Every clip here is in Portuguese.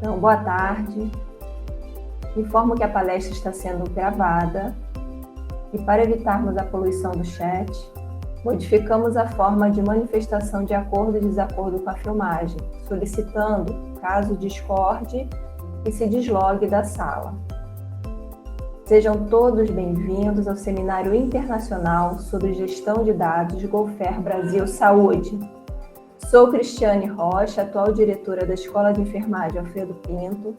Então, boa tarde. Informo que a palestra está sendo gravada e, para evitarmos a poluição do chat, modificamos a forma de manifestação de acordo e desacordo com a filmagem, solicitando, caso discorde, que se deslogue da sala. Sejam todos bem-vindos ao Seminário Internacional sobre Gestão de Dados GoFair Brasil Saúde. Sou Cristiane Rocha, atual diretora da Escola de Enfermagem Alfredo Pinto,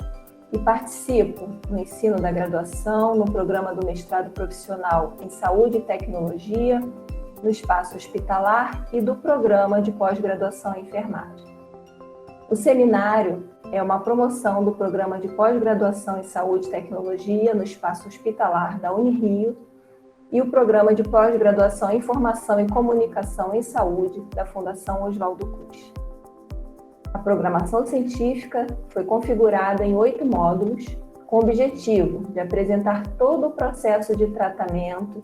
e participo no ensino da graduação, no programa do mestrado profissional em Saúde e Tecnologia, no espaço hospitalar e do programa de pós-graduação em enfermagem. O seminário é uma promoção do programa de pós-graduação em Saúde e Tecnologia no espaço hospitalar da Unirio e o programa de pós-graduação em Informação e Comunicação em Saúde da Fundação Oswaldo Cruz. A programação científica foi configurada em 8 módulos, com o objetivo de apresentar todo o processo de tratamento,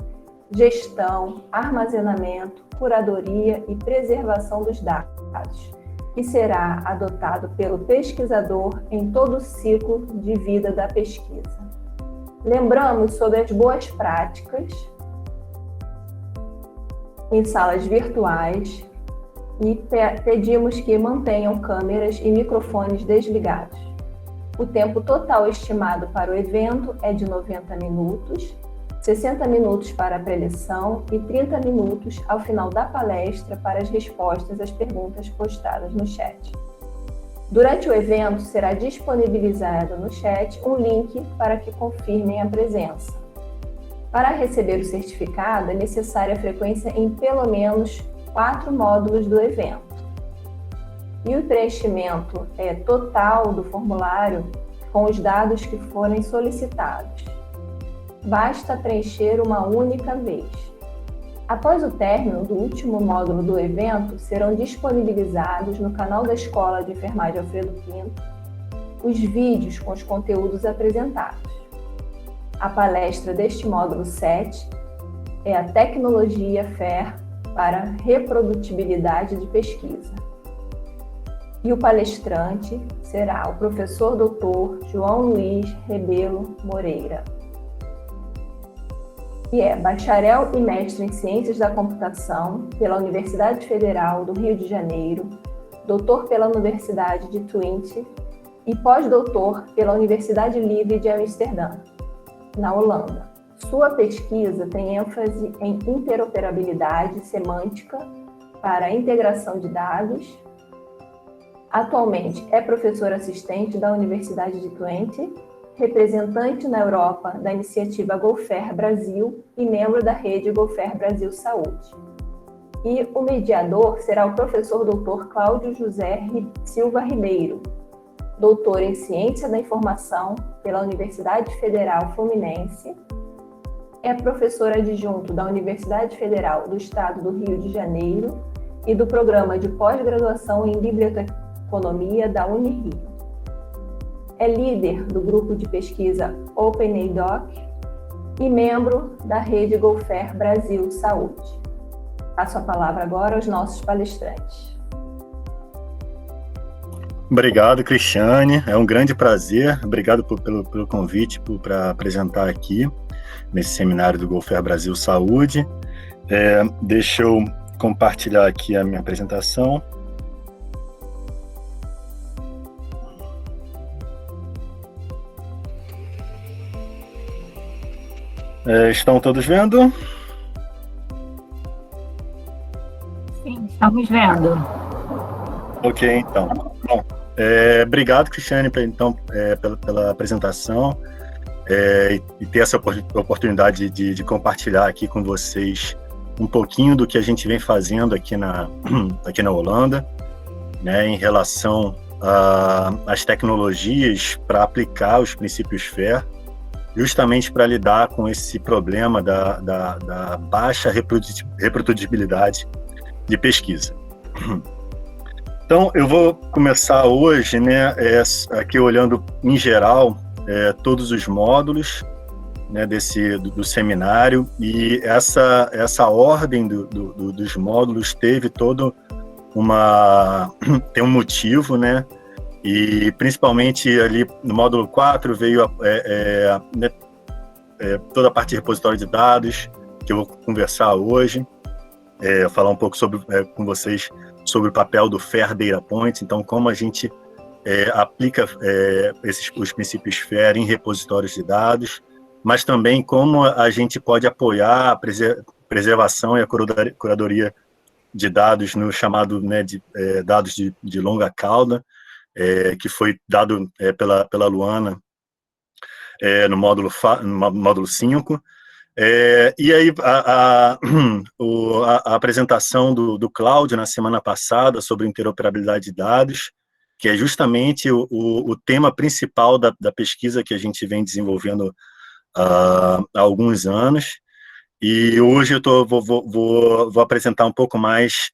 gestão, armazenamento, curadoria e preservação dos dados, que será adotado pelo pesquisador em todo o ciclo de vida da pesquisa. Lembramos sobre as boas práticas em salas virtuais e pedimos que mantenham câmeras e microfones desligados. O tempo total estimado para o evento é de 90 minutos, 60 minutos para a preleção e 30 minutos ao final da palestra para as respostas às perguntas postadas no chat. Durante o evento, será disponibilizado no chat um link para que confirmem a presença. Para receber o certificado, é necessária a frequência em pelo menos 4 módulos do evento. E o preenchimento total do formulário com os dados que forem solicitados. Basta preencher uma única vez. Após o término do último módulo do evento, serão disponibilizados no canal da Escola de Enfermagem Alfredo Pinto os vídeos com os conteúdos apresentados. A palestra deste módulo 7 é a Tecnologia FAIR para Reprodutibilidade de Pesquisa. E o palestrante será o professor Dr. João Luiz Rebelo Moreira, que é bacharel e mestre em Ciências da Computação pela Universidade Federal do Rio de Janeiro, doutor pela Universidade de Twente e pós-doutor pela Universidade Livre de Amsterdã, na Holanda. Sua pesquisa tem ênfase em interoperabilidade semântica para a integração de dados. Atualmente é professor assistente da Universidade de Twente, representante na Europa da iniciativa GoFair Brasil e membro da rede GoFair Brasil Saúde. E o mediador será o professor Dr. Cláudio José Silva Ribeiro, doutor em Ciência da Informação pela Universidade Federal Fluminense, é professor adjunto da Universidade Federal do Estado do Rio de Janeiro e do Programa de Pós-Graduação em Biblioteconomia da Unirio. É líder do grupo de pesquisa OpenAIDoc e membro da rede GoFair Brasil Saúde. Passo a palavra agora aos nossos palestrantes. Obrigado, Cristiane. É um grande prazer. Obrigado pelo convite para apresentar aqui nesse seminário do GoFair Brasil Saúde. Deixa eu compartilhar aqui a minha apresentação. Estão todos vendo? Sim, estamos vendo. Ok, então. Bom, obrigado, Cristiane, pela apresentação e ter essa oportunidade de compartilhar aqui com vocês um pouquinho do que a gente vem fazendo aqui na Holanda, né, em relação às tecnologias para aplicar os princípios FAIR, justamente para lidar com esse problema da baixa reprodutibilidade de pesquisa. Então, eu vou começar hoje, né, aqui olhando em geral todos os módulos, né, do seminário, e essa ordem dos módulos teve tem um motivo, né, E principalmente ali no módulo 4 veio toda a parte de repositório de dados, que eu vou conversar hoje, falar um pouco com vocês sobre o papel do FAIR Data Point, então como a gente aplica os princípios FAIR em repositórios de dados, mas também como a gente pode apoiar a preservação e a curadoria de dados no chamado, né, de dados de longa cauda, que foi dado pela Luana no módulo 5. E aí a apresentação do Cláudio na semana passada sobre interoperabilidade de dados, que é justamente o tema principal da pesquisa que a gente vem desenvolvendo há alguns anos. E hoje eu vou apresentar um pouco mais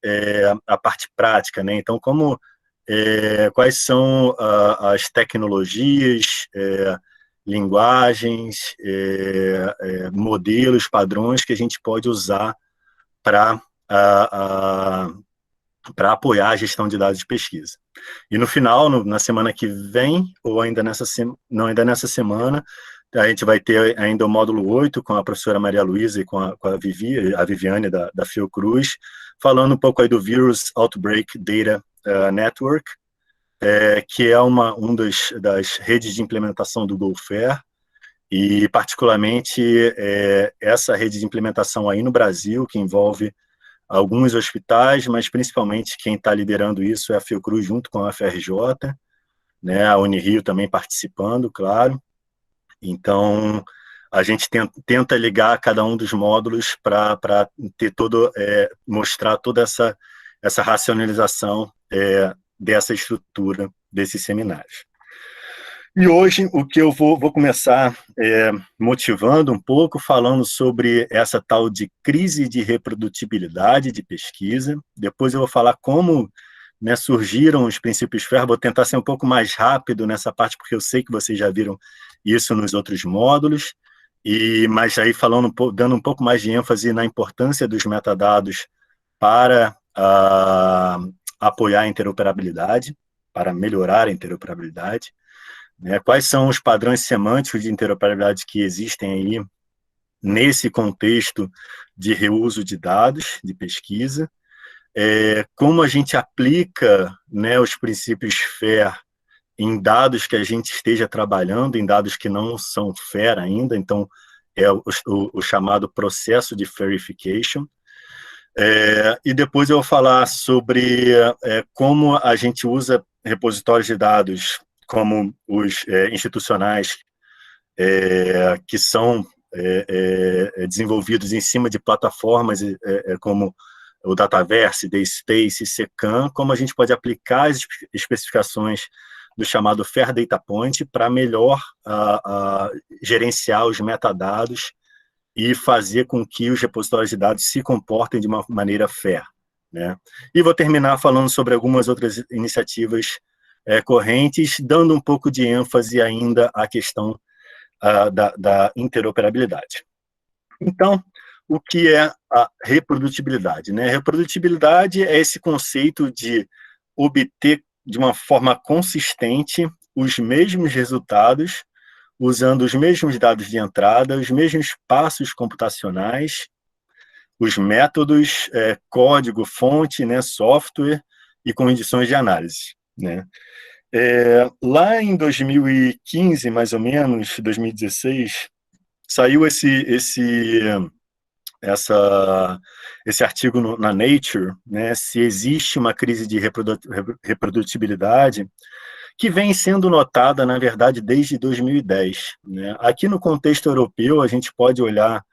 a parte prática, né? Então, quais são as tecnologias, linguagens, modelos, padrões que a gente pode usar para apoiar a gestão de dados de pesquisa. E no final, na semana que vem, ou ainda nessa semana, a gente vai ter ainda o módulo 8 com a professora Maria Luísa e com a Viviane da Fiocruz, falando um pouco aí do Virus Outbreak Data Network, que é uma das redes de implementação do GoFair, e particularmente essa rede de implementação aí no Brasil, que envolve alguns hospitais, mas principalmente quem está liderando isso é a Fiocruz junto com a FRJ, né, a Unirio também participando, claro. Então, a gente tenta ligar cada um dos módulos para ter mostrar toda essa racionalização dessa estrutura desses seminários. E hoje, o que eu vou começar motivando um pouco, falando sobre essa tal de crise de reprodutibilidade de pesquisa. Depois eu vou falar como, né, surgiram os princípios FAIR. Vou tentar ser um pouco mais rápido nessa parte, porque eu sei que vocês já viram isso nos outros módulos, mas aí dando um pouco mais de ênfase na importância dos metadados para apoiar a interoperabilidade, para melhorar a interoperabilidade, né? Quais são os padrões semânticos de interoperabilidade que existem aí nesse contexto de reuso de dados, de pesquisa, como a gente aplica, né, os princípios FAIR em dados que a gente esteja trabalhando, em dados que não são FAIR ainda, então é o chamado processo de FAIRification. E depois eu vou falar sobre como a gente usa repositórios de dados como os institucionais, que são desenvolvidos em cima de plataformas como o Dataverse, DSpace, Secam, como a gente pode aplicar as especificações do chamado FAIR Data Point para melhor gerenciar os metadados e fazer com que os repositórios de dados se comportem de uma maneira FAIR, né? E vou terminar falando sobre algumas outras iniciativas correntes, dando um pouco de ênfase ainda à questão da interoperabilidade. Então, o que é a reprodutibilidade, né? Reprodutibilidade é esse conceito de obter de uma forma consistente os mesmos resultados, usando os mesmos dados de entrada, os mesmos passos computacionais, os métodos, código, fonte, né, software e condições de análise, né? Lá em 2015, mais ou menos, 2016, saiu esse artigo na Nature, né, se existe uma crise de reprodutibilidade, que vem sendo notada, na verdade, desde 2010. Né? Aqui no contexto europeu, a gente pode olhar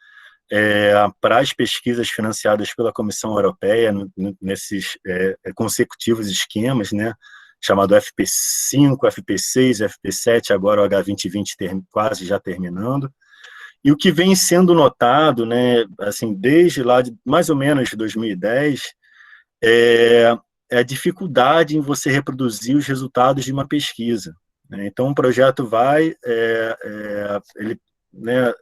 para as pesquisas financiadas pela Comissão Europeia, nesses consecutivos esquemas, né, chamado FP5, FP6, FP7, agora o H2020 quase já terminando. E o que vem sendo notado, né, assim, desde lá de mais ou menos 2010, é a dificuldade em você reproduzir os resultados de uma pesquisa, né? Então, um projeto ele, né,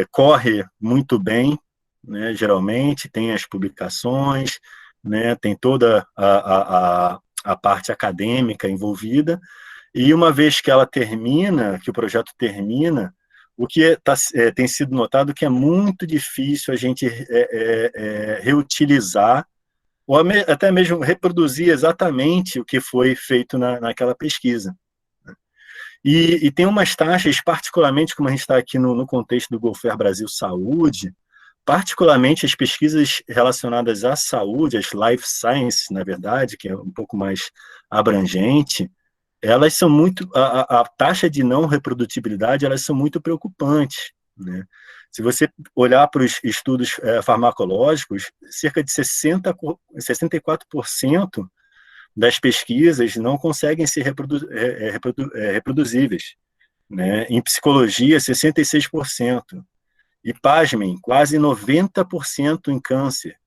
corre muito bem, né, geralmente tem as publicações, né, tem toda a parte acadêmica envolvida, e uma vez que ela termina, que o projeto termina, o que tem sido notado que é muito difícil a gente reutilizar, ou até mesmo reproduzir exatamente o que foi feito naquela pesquisa. E tem umas taxas, particularmente como a gente está aqui no contexto do Gulfer Brasil Saúde, particularmente as pesquisas relacionadas à saúde, as life sciences, na verdade, que é um pouco mais abrangente, elas são muito, a taxa de não reprodutibilidade, elas são muito preocupantes, né? Se você olhar para os estudos farmacológicos, cerca de 64% das pesquisas não conseguem ser reproduzíveis, né? Em psicologia, 66%. E, pasmem, quase 90% em câncer.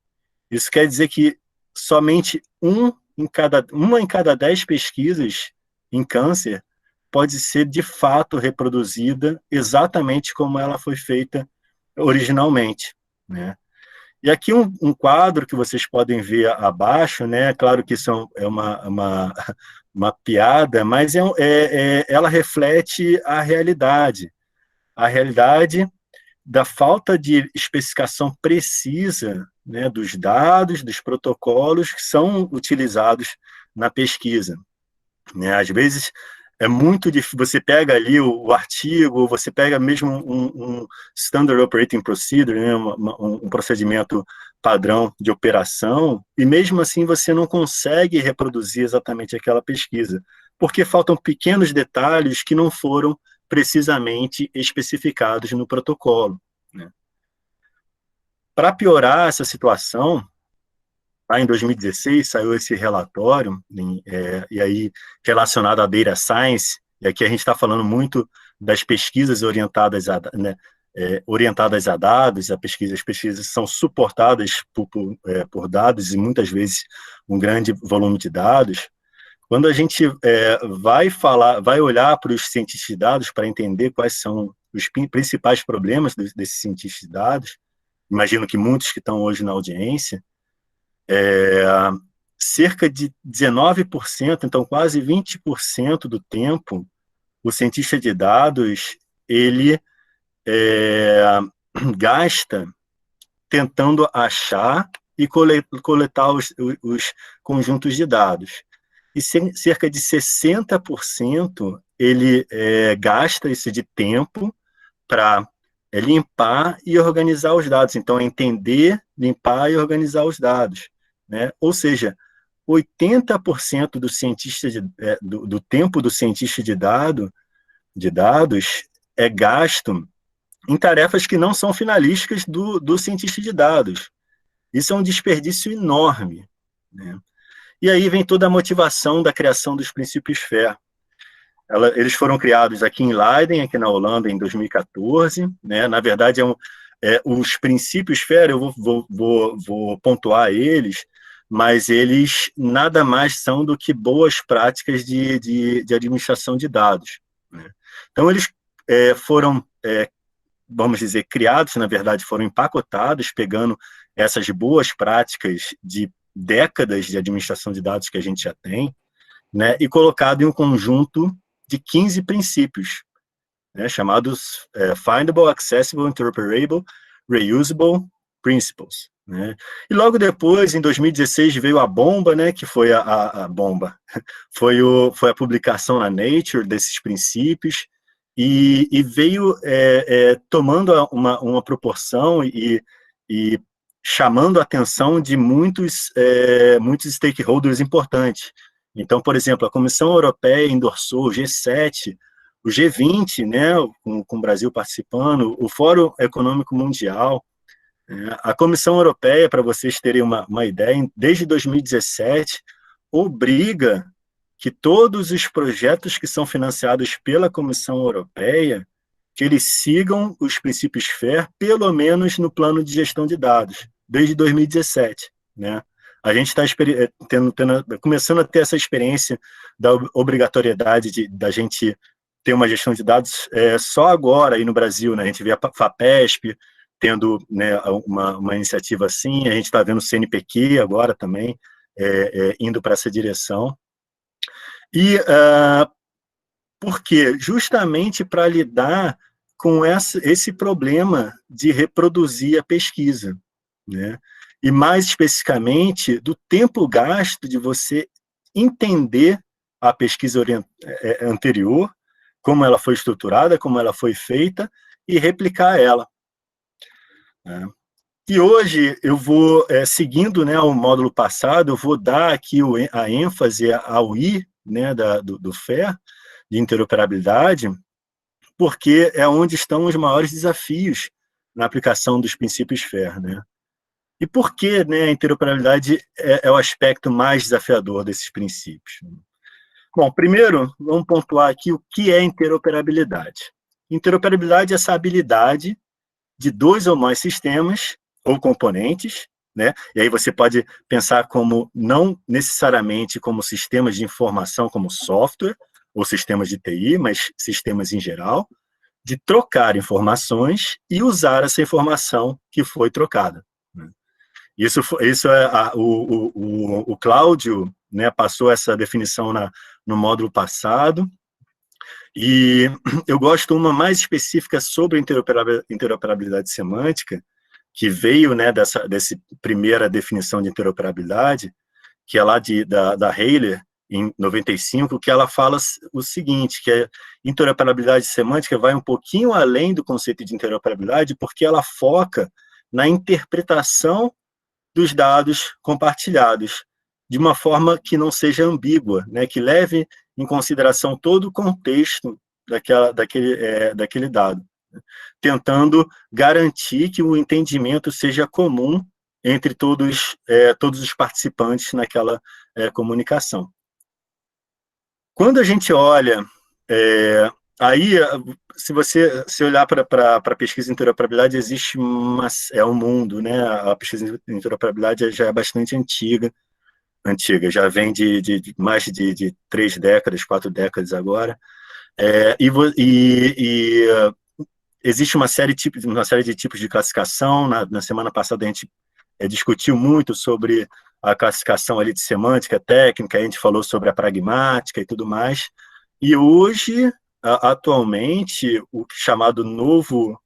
Isso quer dizer que somente uma em cada 10 pesquisas em câncer pode ser, de fato, reproduzida exatamente como ela foi feita originalmente, né? E aqui um quadro que vocês podem ver abaixo, né? Claro que isso é uma piada, mas ela reflete a realidade da falta de especificação precisa, né, dos dados, dos protocolos que são utilizados na pesquisa, né? Às vezes é muito difícil, você pega ali o artigo, você pega mesmo um Standard Operating Procedure, né, um procedimento padrão de operação, e mesmo assim você não consegue reproduzir exatamente aquela pesquisa, porque faltam pequenos detalhes que não foram precisamente especificados no protocolo, né? Para piorar essa situação, lá em 2016 saiu esse relatório, e aí relacionado à data science, e aqui a gente está falando muito das pesquisas orientadas a, né, orientadas a dados, as pesquisas são suportadas por dados, e muitas vezes um grande volume de dados. Quando a gente vai olhar para os cientistas de dados para entender quais são os principais problemas desses cientistas de dados, imagino que muitos que estão hoje na audiência, cerca de 19%, então quase 20% do tempo, o cientista de dados, ele gasta tentando achar e coletar os conjuntos de dados. E cerca de 60% ele gasta isso de tempo para limpar e organizar os dados. Então, entender, limpar e organizar os dados, né? Ou seja, 80% do tempo do cientista de dados é gasto em tarefas que não são finalísticas do cientista de dados. Isso é um desperdício enorme, né? E aí vem toda a motivação da criação dos princípios FAIR. Eles foram criados aqui em Leiden, aqui na Holanda, em 2014, né? Na verdade, os princípios FAIR, eu vou pontuar eles, mas eles nada mais são do que boas práticas de administração de dados, né? Então, eles foram, vamos dizer, criados, na verdade, foram empacotados, pegando essas boas práticas de décadas de administração de dados que a gente já tem, né, e colocado em um conjunto de 15 princípios, né, chamados Findable, Accessible, Interoperable, Reusable Principles, né? E logo depois, em 2016, veio a bomba, né, que foi a bomba, foi a publicação na Nature desses princípios, e veio tomando uma proporção e chamando a atenção de muitos stakeholders importantes. Então, por exemplo, a Comissão Europeia endossou o G7, o G20, né, com o Brasil participando, o Fórum Econômico Mundial, a Comissão Europeia, para vocês terem uma ideia, desde 2017, obriga que todos os projetos que são financiados pela Comissão Europeia, que eles sigam os princípios FAIR, pelo menos no plano de gestão de dados, desde 2017, né? A gente está começando a ter essa experiência da obrigatoriedade da gente ter uma gestão de dados só agora aí no Brasil, né? A gente vê a FAPESP tendo, né, uma iniciativa assim, a gente está vendo o CNPq agora também indo para essa direção, E por quê? Justamente para lidar com esse problema de reproduzir a pesquisa, né? E mais especificamente do tempo gasto de você entender a pesquisa anterior, como ela foi estruturada, como ela foi feita, e replicar ela, né? E hoje eu vou, seguindo, né, o módulo passado, eu vou dar aqui a ênfase ao I, né, do FAIR, de interoperabilidade, porque é onde estão os maiores desafios na aplicação dos princípios FAIR, né? E por que, né, a interoperabilidade é o aspecto mais desafiador desses princípios? Bom, primeiro, vamos pontuar aqui o que é interoperabilidade. Interoperabilidade é essa habilidade de dois ou mais sistemas ou componentes, né? E aí você pode pensar como, não necessariamente como sistemas de informação, como software, ou sistemas de TI, mas sistemas em geral, de trocar informações e usar essa informação que foi trocada, né? Isso é o Cláudio, né, passou essa definição no módulo passado, e eu gosto uma mais específica sobre interoperabilidade semântica, que veio, né, dessa primeira definição de interoperabilidade, que é lá da Haller, em 95, que ela fala o seguinte, que a interoperabilidade semântica vai um pouquinho além do conceito de interoperabilidade, porque ela foca na interpretação dos dados compartilhados, de uma forma que não seja ambígua, né, que leve em consideração todo o contexto daquele dado, né, tentando garantir que o entendimento seja comum entre todos os participantes naquela comunicação. Quando a gente olha, aí, se olhar para a pesquisa de interoperabilidade, existe um mundo, né? A pesquisa de interoperabilidade já é bastante antiga, já vem de mais de 3 décadas, 4 décadas agora, existe uma série de tipos de classificação. Na semana passada a gente discutiu muito sobre a classificação ali de semântica técnica, a gente falou sobre a pragmática e tudo mais, e hoje, atualmente, o chamado novo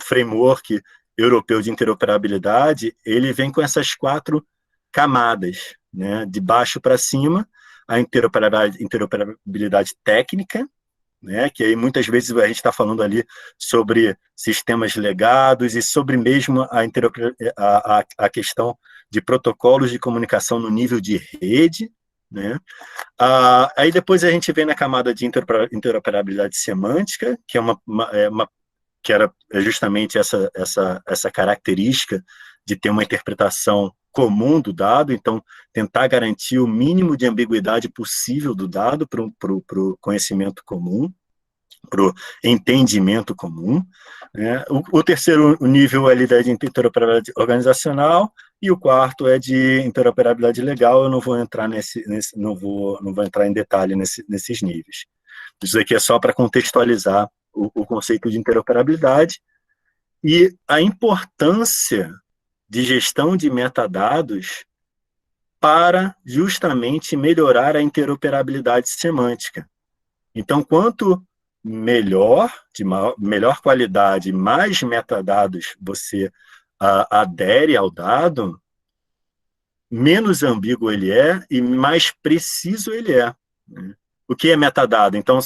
framework europeu de interoperabilidade, ele vem com essas 4 camadas, né, de baixo para cima, a interoperabilidade técnica, né, que aí muitas vezes a gente está falando ali sobre sistemas legados e sobre mesmo a questão de protocolos de comunicação no nível de rede, né? Aí depois a gente vem na camada de interoperabilidade semântica, que que era justamente essa característica de ter uma interpretação comum do dado, então tentar garantir o mínimo de ambiguidade possível do dado para o conhecimento comum, para o entendimento comum, né? O terceiro nível ali de interoperabilidade organizacional, e o quarto é de interoperabilidade legal. Eu não vou entrar não vou entrar em detalhe nesses níveis. Isso aqui é só para contextualizar o conceito de interoperabilidade e a importância de gestão de metadados para justamente melhorar a interoperabilidade semântica. Então, quanto melhor, de melhor qualidade, mais metadados você adere ao dado, menos ambíguo ele é e mais preciso ele é, né? O que é metadado? Então,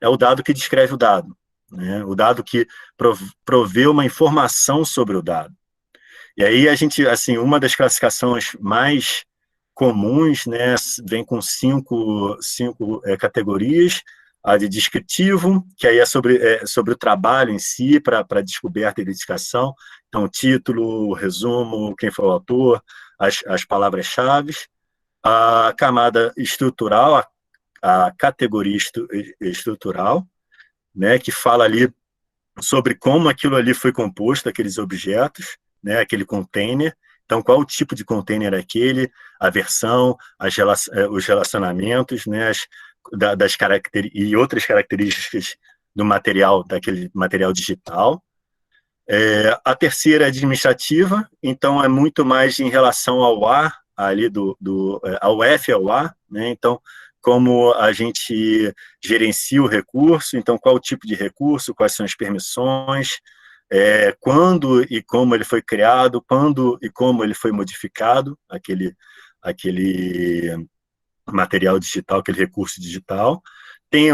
é o dado que descreve o dado, né? O dado que provê uma informação sobre o dado. E aí a gente, assim, uma das classificações mais comuns, né, vem com cinco categorias: a de descritivo, que aí é sobre o trabalho em si, para descoberta e identificação. Então, título, resumo, quem foi o autor, as palavras-chave. A camada estrutural, a categoria estrutural, né, que fala ali sobre como aquilo ali foi composto, aqueles objetos, né, aquele container. Então, qual o tipo de container é aquele, a versão, os relacionamentos, né, e outras características do material, daquele material digital. A terceira é administrativa, então é muito mais em relação ao A, ali ao F, ao A, né? Então, como a gente gerencia o recurso, então qual o tipo de recurso, quais são as permissões, quando e como ele foi criado, quando e como ele foi modificado, aquele material digital, aquele recurso digital. Tem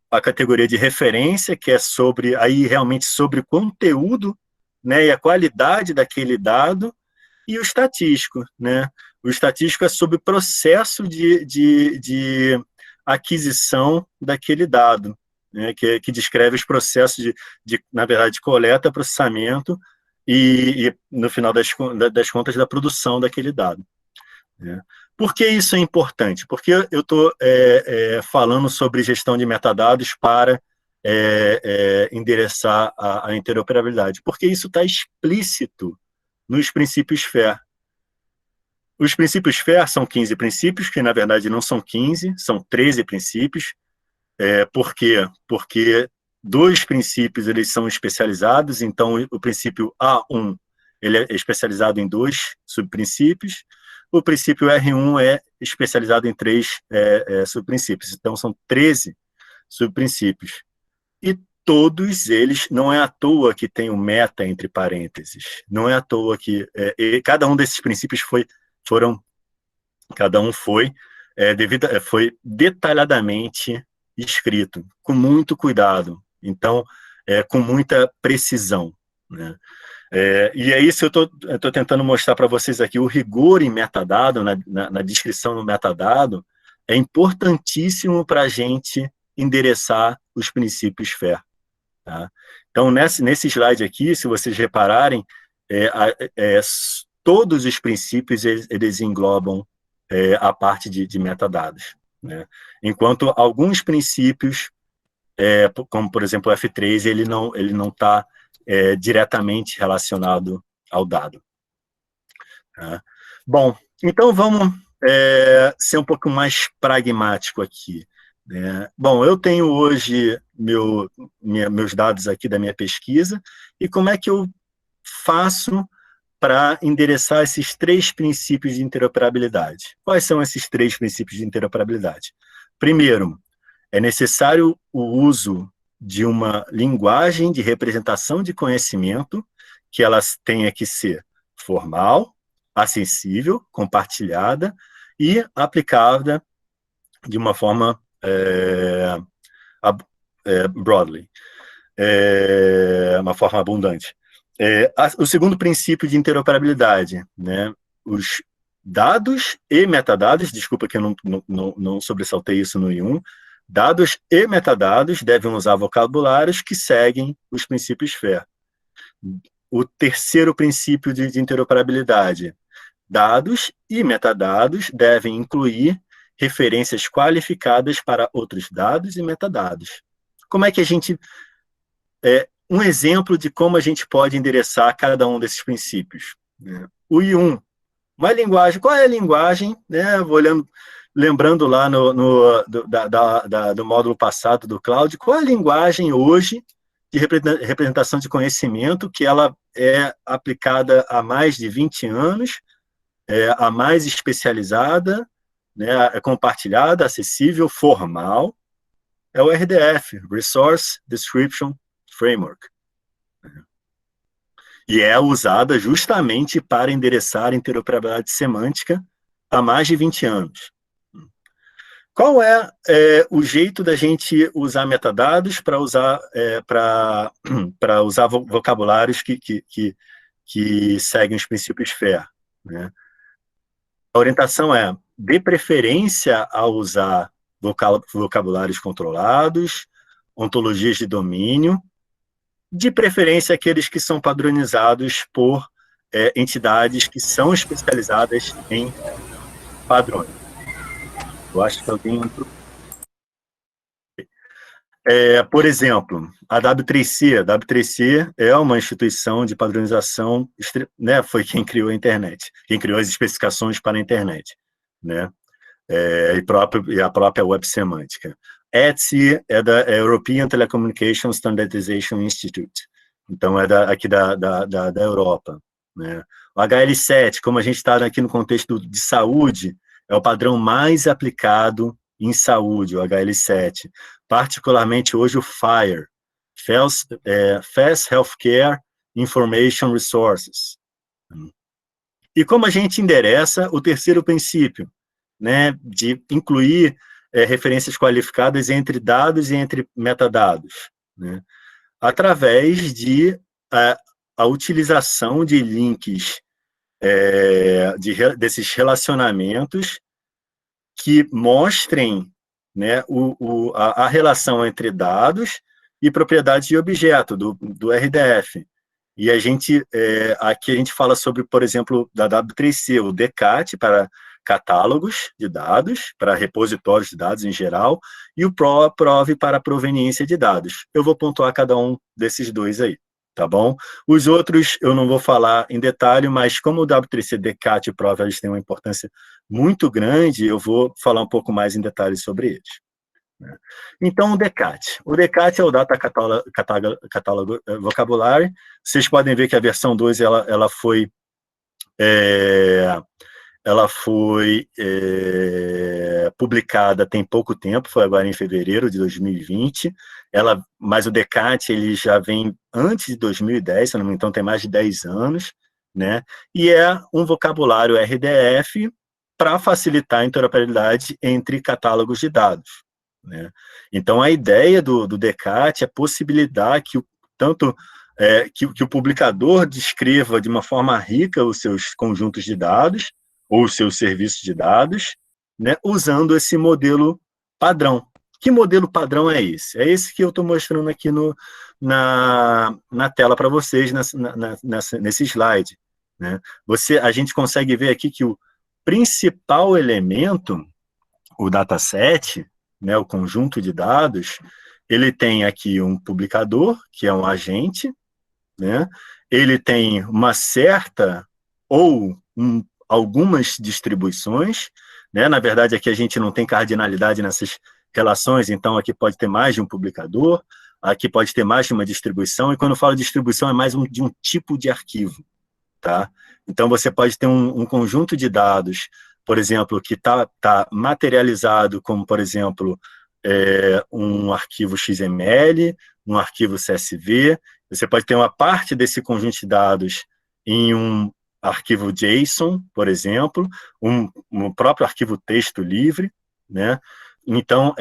a categoria de referência, que é realmente sobre o conteúdo, né, e a qualidade daquele dado, e o estatístico, né? O estatístico é sobre o processo de aquisição daquele dado, né, que descreve os processos na verdade, de coleta, processamento e no final das contas, da produção daquele dado, né? Por que isso é importante? Porque eu estou falando sobre gestão de metadados para endereçar a interoperabilidade, porque isso está explícito nos princípios FAIR. Os princípios FAIR são 15 princípios, que na verdade não são 15, são 13 princípios. Por quê? Porque 2 princípios eles são especializados, então o princípio A1 ele é especializado em 2 subprincípios, o princípio R1 é especializado em 3 subprincípios, então são 13 subprincípios. E todos eles, não é à toa que tem o meta entre parênteses, não é à toa que cada um desses princípios foi detalhadamente escrito, com muito cuidado, então, com muita precisão, né? E é isso que eu estou tentando mostrar para vocês aqui. O rigor em metadado, na descrição do metadado, é importantíssimo para a gente endereçar os princípios FAIR. Tá? Então, nesse slide aqui, se vocês repararem, todos os princípios eles englobam a parte de metadados, né? Enquanto alguns princípios, como por exemplo o F3, ele não está diretamente relacionado ao dado. Tá? Bom, então vamos ser um pouco mais pragmático aqui, né? Bom, eu tenho hoje meus dados aqui da minha pesquisa, e como é que eu faço para endereçar esses 3 princípios de interoperabilidade? Quais são esses 3 princípios de interoperabilidade? Primeiro, é necessário o uso de uma linguagem de representação de conhecimento, que elas tenha que ser formal, acessível, compartilhada e aplicada de uma forma broadly, uma forma abundante. O segundo princípio de interoperabilidade, né? Os dados e metadados, desculpa que eu não sobressaltei isso no I1, dados e metadados devem usar vocabulários que seguem os princípios FAIR. O terceiro princípio de interoperabilidade, dados e metadados devem incluir referências qualificadas para outros dados e metadados. Como é que a gente... um exemplo de como a gente pode endereçar cada um desses princípios, né? O I1, uma linguagem, qual é a linguagem, né? Lembrando lá do módulo passado do Cloud, qual é a linguagem hoje de representação de conhecimento que ela é aplicada há mais de 20 anos, a mais especializada, né, compartilhada, acessível, formal? É o RDF, Resource Description Framework. E é usada justamente para endereçar a interoperabilidade semântica há mais de 20 anos. Qual é o jeito da gente usar metadados para usar vocabulários que seguem os princípios FAIR, né? A orientação é, dê preferência a usar vocabulários controlados, ontologias de domínio, de preferência aqueles que são padronizados por entidades que são especializadas em padrões. Eu acho que alguém entrou. Por exemplo, a W3C. A W3C é uma instituição de padronização, né, foi quem criou a internet, quem criou as especificações para a internet, né, e a própria web semântica. ETSI é da European Telecommunication Standardization Institute, então é aqui da Europa, né. O HL7, como a gente está aqui no contexto de saúde, é o padrão mais aplicado em saúde, o HL7, particularmente hoje o FHIR, Fast Healthcare Information Resources. E como a gente endereça o terceiro princípio, né, de incluir referências qualificadas entre dados e entre metadados, né, através de a utilização de links desses relacionamentos que mostrem, né, a relação entre dados e propriedades de objeto do RDF. E aqui a gente fala sobre, por exemplo, da W3C, o DCAT para catálogos de dados, para repositórios de dados em geral, e o PROV para proveniência de dados. Eu vou pontuar cada um desses dois aí, tá bom? Os outros eu não vou falar em detalhe, mas como o W3C, DCAT e o PROV eles têm uma importância muito grande, eu vou falar um pouco mais em detalhes sobre eles. Então, o DCAT. O DCAT é o Data Catalog Vocabulary. Vocês podem ver que a versão 2 ela foi publicada tem pouco tempo, foi agora em fevereiro de 2020. Mas o DCAT ele já vem antes de 2010, se não me engano, então tem mais de 10 anos, né? E é um vocabulário RDF para facilitar a interoperabilidade entre catálogos de dados, né? Então, a ideia do DCAT é possibilitar que que o publicador descreva de uma forma rica os seus conjuntos de dados ou os seus serviços de dados, né, usando esse modelo padrão. Que modelo padrão é esse? É esse que eu estou mostrando aqui na tela para vocês, nesse slide, né? A gente consegue ver aqui que o principal elemento, o dataset, né, o conjunto de dados, ele tem aqui um publicador, que é um agente, né? Ele tem uma certa ou algumas distribuições, né? Na verdade, aqui a gente não tem cardinalidade nessas relações, então aqui pode ter mais de um publicador, aqui pode ter mais de uma distribuição, e quando eu falo distribuição é mais de um tipo de arquivo, tá? Então você pode ter um conjunto de dados, por exemplo, que tá materializado como, por exemplo, um arquivo XML, um arquivo CSV. Você pode ter uma parte desse conjunto de dados em um arquivo JSON, por exemplo, um próprio arquivo texto livre, né? Então,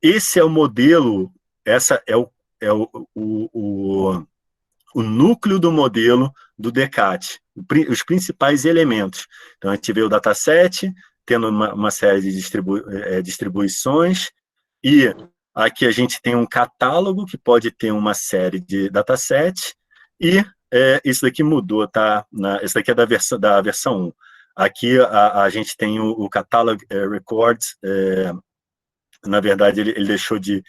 esse é o modelo, essa é o núcleo do modelo do DCAT, os principais elementos. Então, a gente vê o dataset, tendo uma série de distribuições, e aqui a gente tem um catálogo que pode ter uma série de datasets, e isso daqui mudou, tá? Isso daqui é da versão 1. Aqui a gente tem o Catalog Records, na verdade ele deixou de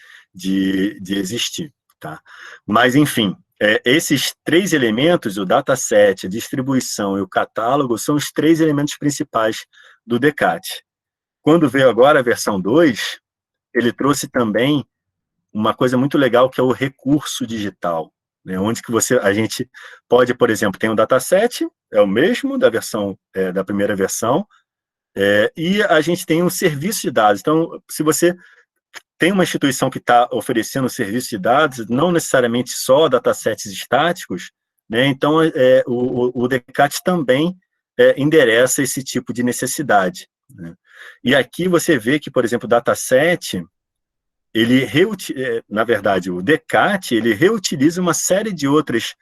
existir, tá? Mas, enfim, esses três elementos, o dataset, a distribuição e o catálogo, são os três elementos principais do DCAT. Quando veio agora a versão 2, ele trouxe também uma coisa muito legal, que é o recurso digital, né? Onde que a gente pode, por exemplo, tem um dataset, é o mesmo da primeira versão, e a gente tem um serviço de dados. Então, se você tem uma instituição que está oferecendo serviço de dados, não necessariamente só datasets estáticos, né? Então o DCAT também endereça esse tipo de necessidade, né? E aqui você vê que, por exemplo, o dataset, na verdade, o DCAT, ele reutiliza uma série de outros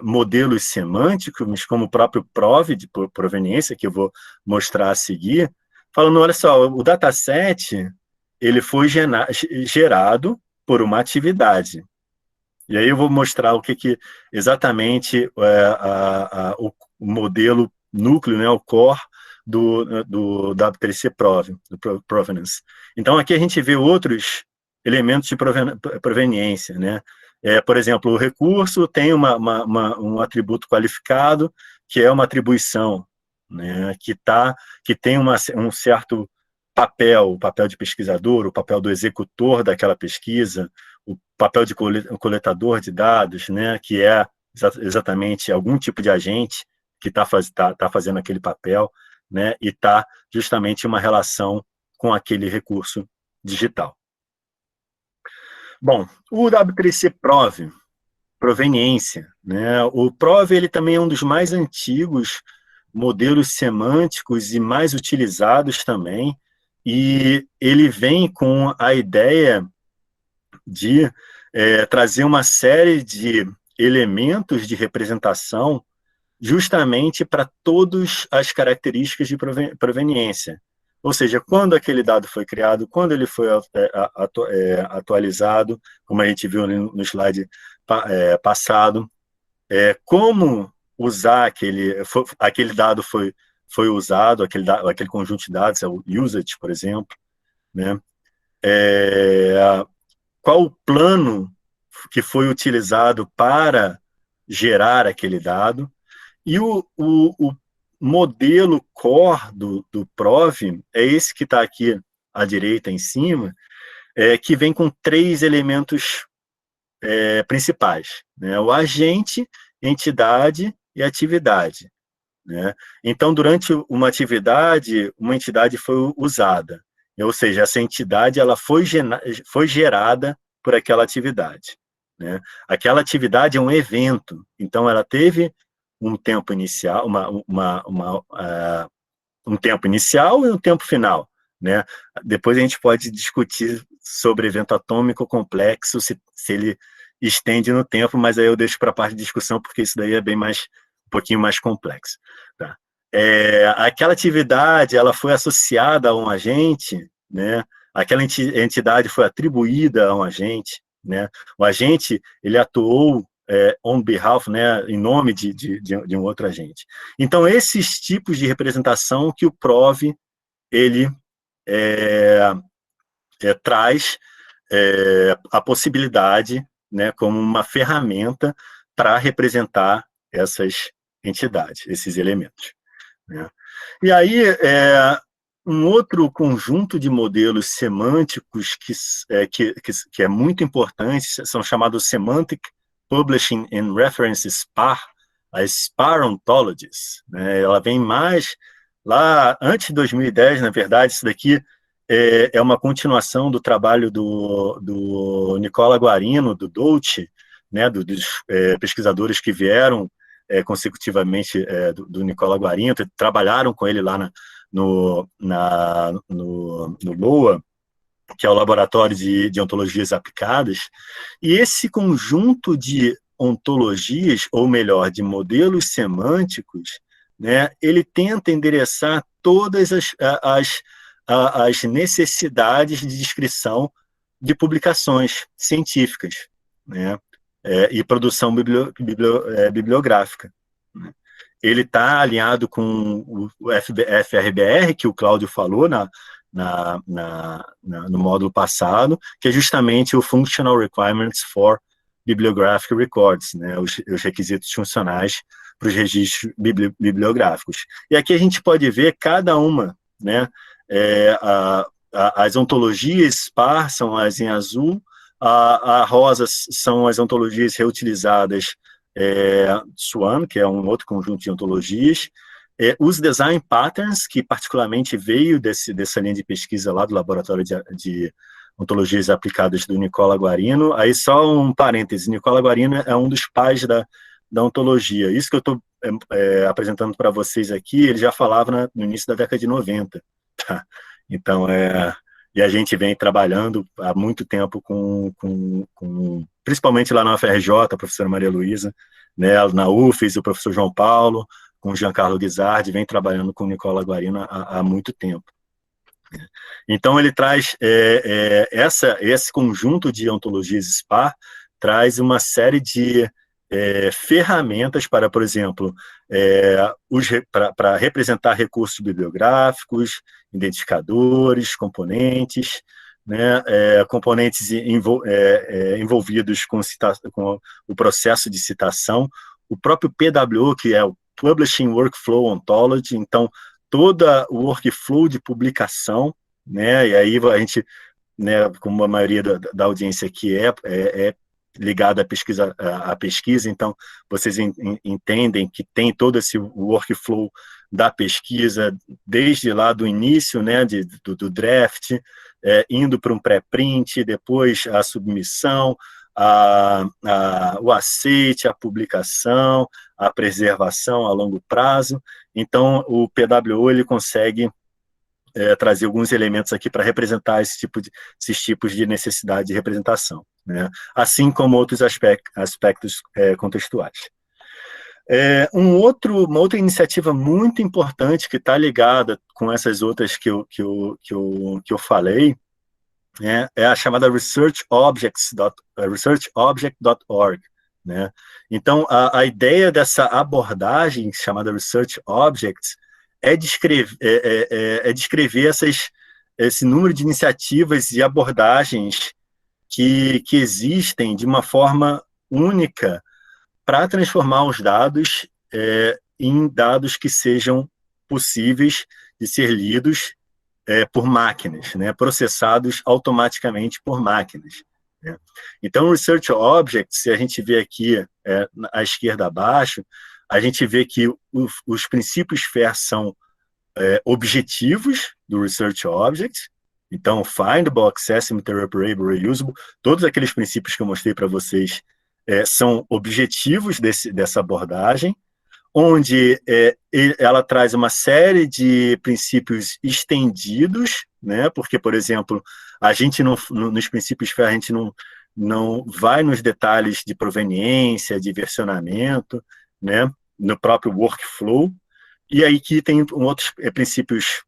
modelos semânticos, como o próprio PROV, de proveniência, que eu vou mostrar a seguir, falando, olha só, o dataset, ele foi gerado por uma atividade. E aí eu vou mostrar o que exatamente o modelo núcleo, né, o core do W3C PROV, do Provenance. Então, aqui a gente vê outros elementos de proveniência, né? Por exemplo, o recurso tem um atributo qualificado, que é uma atribuição, né, que tem um certo papel, o papel de pesquisador, o papel do executor daquela pesquisa, o papel de coletador de dados, né, que é exatamente algum tipo de agente que está fazendo aquele papel. né, e está justamente uma relação com aquele recurso digital. Bom, o W3C Prov, proveniência, né? O Prov ele também é um dos mais antigos modelos semânticos e mais utilizados também, e ele vem com a ideia de trazer uma série de elementos de representação justamente para todas as características de proveniência. Ou seja, quando aquele dado foi criado, quando ele foi atualizado, como a gente viu no slide passado, como usar aquele dado foi usado, aquele conjunto de dados, o usage, por exemplo, né? Qual o plano que foi utilizado para gerar aquele dado, e o modelo core do Prov é esse que está aqui à direita em cima, que vem com 3 elementos principais, né? O agente, entidade e atividade, né? Então, durante uma atividade, uma entidade foi usada, ou seja, essa entidade ela foi gerada por aquela atividade, né? Aquela atividade é um evento, então ela teve um tempo inicial, um tempo inicial e um tempo final, né? Depois a gente pode discutir sobre evento atômico complexo, se ele estende no tempo, mas aí eu deixo para a parte de discussão, porque isso daí é um pouquinho mais complexo. Tá? Aquela atividade ela foi associada a um agente, né? Aquela entidade foi atribuída a um agente, né? O agente ele atuou on behalf, né, em nome de um outro agente. Então, esses tipos de representação que o Prov ele traz a possibilidade, né, como uma ferramenta para representar essas entidades, esses elementos, né? E aí, um outro conjunto de modelos semânticos que é muito importante são chamados Semantic Publishing and Reference SPAR, as SPAR Ontologies, né? Ela vem mais lá antes de 2010, na verdade. Isso daqui é uma continuação do trabalho do Nicola Guarino, do Dolce, né, dos pesquisadores que vieram consecutivamente do Nicola Guarino, trabalharam com ele lá no LOA, que é o Laboratório de Ontologias Aplicadas, e esse conjunto de ontologias, ou melhor, de modelos semânticos, né, ele tenta endereçar todas as necessidades de descrição de publicações científicas, né, e produção bibliográfica. Ele está alinhado com o FRBR, que o Cláudio falou no módulo passado, que é justamente o Functional Requirements for Bibliographic Records, né, os requisitos funcionais para os registros bibliográficos. E aqui a gente pode ver cada uma, né, as ontologias SPAR são as em azul, a rosa são as ontologias reutilizadas SWAN, que é um outro conjunto de ontologias, os design patterns, que particularmente veio dessa linha de pesquisa lá do Laboratório de Ontologias Aplicadas do Nicola Guarino. Aí só um parêntese, Nicola Guarino é um dos pais da ontologia. Isso que eu estou apresentando para vocês aqui, ele já falava no início da década de 90. Tá? Então, e a gente vem trabalhando há muito tempo principalmente lá na UFRJ, a professora Maria Luísa, né, na UFES, o professor João Paulo, com o Giancarlo Guizardi, vem trabalhando com o Nicola Guarino há muito tempo. Então, ele traz esse conjunto de ontologias SPAR, traz uma série de ferramentas para, por exemplo, para representar recursos bibliográficos, identificadores, componentes, né, componentes envolvidos com o processo de citação, o próprio PWO, que é o Publishing Workflow Ontology, então, todo o workflow de publicação, né, e aí a gente, né, como a maioria da audiência aqui ligado à pesquisa, então vocês entendem que tem todo esse workflow da pesquisa, desde lá do início, né, do draft, indo para um pré-print, depois a submissão, o aceite, a publicação, a preservação a longo prazo. Então, o PWO ele consegue trazer alguns elementos aqui para representar esses tipos de necessidade de representação, né? Assim como outros aspectos contextuais. Uma outra iniciativa muito importante que está ligada com essas outras que eu falei, né, é a chamada researchobject.org, né? Então, a ideia dessa abordagem chamada Research Objects é descrever esse número de iniciativas e abordagens que existem de uma forma única para transformar os dados em dados que sejam possíveis de ser lidos por máquinas, né, processados automaticamente por máquinas, né? Então, o Research Objects, se a gente vê aqui à esquerda abaixo, a gente vê que os princípios FAIR são objetivos do Research Object. Então, findable, accessible, interoperable, reusable, todos aqueles princípios que eu mostrei para vocês são objetivos dessa abordagem, onde ela traz uma série de princípios estendidos, né? Porque, por exemplo, a gente nos princípios FAIR, a gente não vai nos detalhes de proveniência, de versionamento, né? No próprio workflow. E aí que tem outros princípios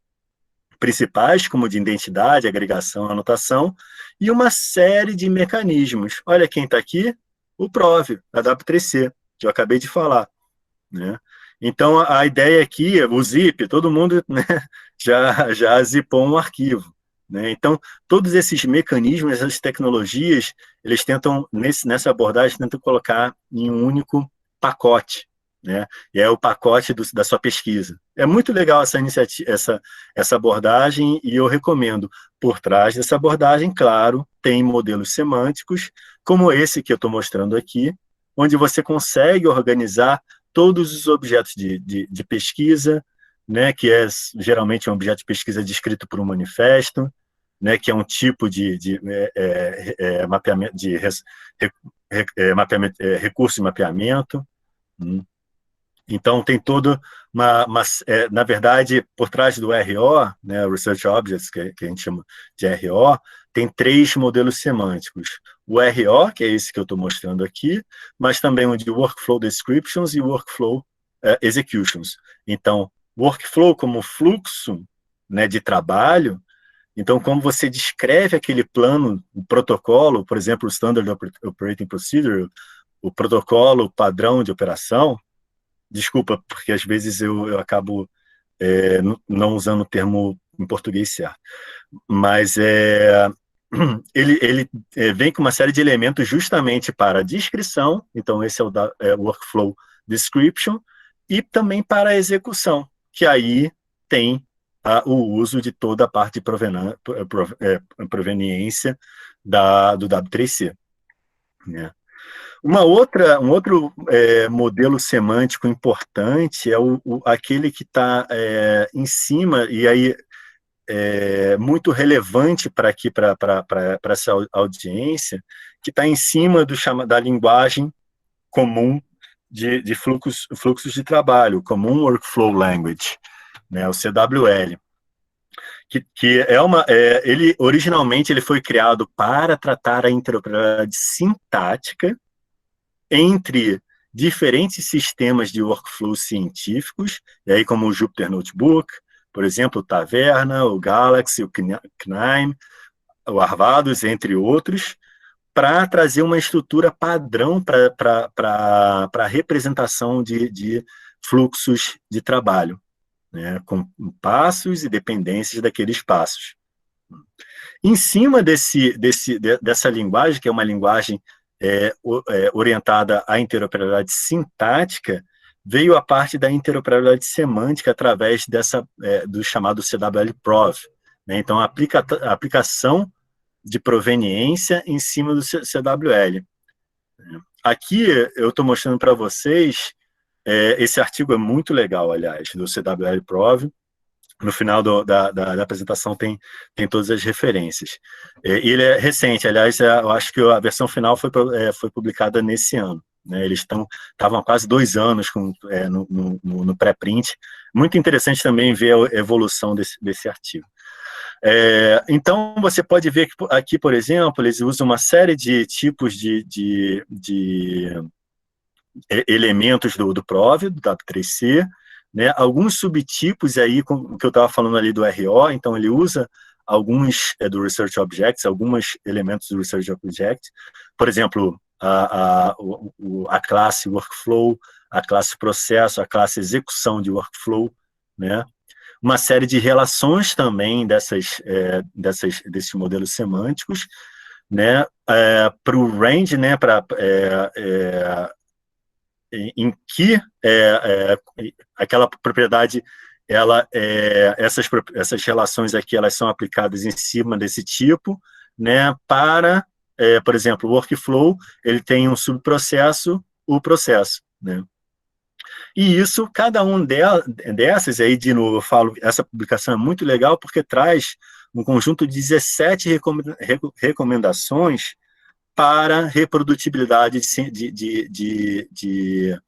principais, como de identidade, agregação, anotação, e uma série de mecanismos. Olha quem está aqui, o PROV, a W3C, que eu acabei de falar, né? Então, a ideia aqui, o zip, todo mundo, né, já zipou um arquivo, né? Então, todos esses mecanismos, essas tecnologias, eles tentam, nessa abordagem, tentam colocar em um único pacote, né? E é o pacote da sua pesquisa. É muito legal essa iniciativa, essa abordagem, e eu recomendo. Por trás dessa abordagem, claro, tem modelos semânticos, como esse que eu estou mostrando aqui, onde você consegue organizar todos os objetos de pesquisa, né, que geralmente um objeto de pesquisa descrito por um manifesto, né, que é um tipo de mapeamento, recurso de mapeamento. Então, tem todo na verdade, por trás do RO, né, Research Objects, que a gente chama de RO, tem 3 modelos semânticos. O RO, que é esse que eu estou mostrando aqui, mas também o de Workflow Descriptions e Workflow Executions. Então, Workflow como fluxo, né, de trabalho. Então, como você descreve aquele plano, o protocolo, por exemplo, o Standard Operating Procedure, o protocolo padrão de operação. Desculpa, porque às vezes eu acabo não usando o termo em português certo. Mas ele vem com uma série de elementos justamente para a descrição, então esse é o Workflow Description, e também para a execução, que aí tem o uso de toda a parte de proveniência do W3C, né? Um outro modelo semântico importante é aquele que está em cima, e aí muito relevante para essa audiência, que está em cima da linguagem comum de fluxos de trabalho, Common Workflow Language, né, o CWL. Ele originalmente foi criado para tratar a interoperabilidade sintática entre diferentes sistemas de workflow científicos, e aí como o Jupyter Notebook, por exemplo, o Taverna, o Galaxy, o KNIME, o Arvados, entre outros, para trazer uma estrutura padrão para a representação de fluxos de trabalho, né, com passos e dependências daqueles passos. Em cima dessa linguagem, que é uma linguagem orientada à interoperabilidade sintática, veio a parte da interoperabilidade semântica através do chamado CWL-Prov, né? Então, a aplicação de proveniência em cima do CWL. Aqui eu estou mostrando para vocês, esse artigo é muito legal, aliás, do CWL-Prov. No final da apresentação tem todas as referências. E ele é recente, aliás, eu acho que a versão final foi publicada nesse ano. Né? Eles estavam há quase 2 anos no pré-print. Muito interessante também ver a evolução desse artigo. Então, você pode ver que aqui, por exemplo, eles usam uma série de tipos de elementos do PROV, do W3C, né? Alguns subtipos aí, com o que eu estava falando ali do RO, então ele usa alguns do Research Objects, alguns elementos do Research Object, por exemplo, a classe Workflow, a classe Processo, a classe Execução de Workflow, né? Uma série de relações também desses modelos semânticos, né? Para o range, né? Em que aquela propriedade, essas relações aqui, elas são aplicadas em cima desse tipo, né, para, por exemplo, o workflow, ele tem um subprocesso, o processo, né. E isso, cada um dessas, aí de novo eu falo, essa publicação é muito legal porque traz um conjunto de 17 recomendações para reprodutibilidade de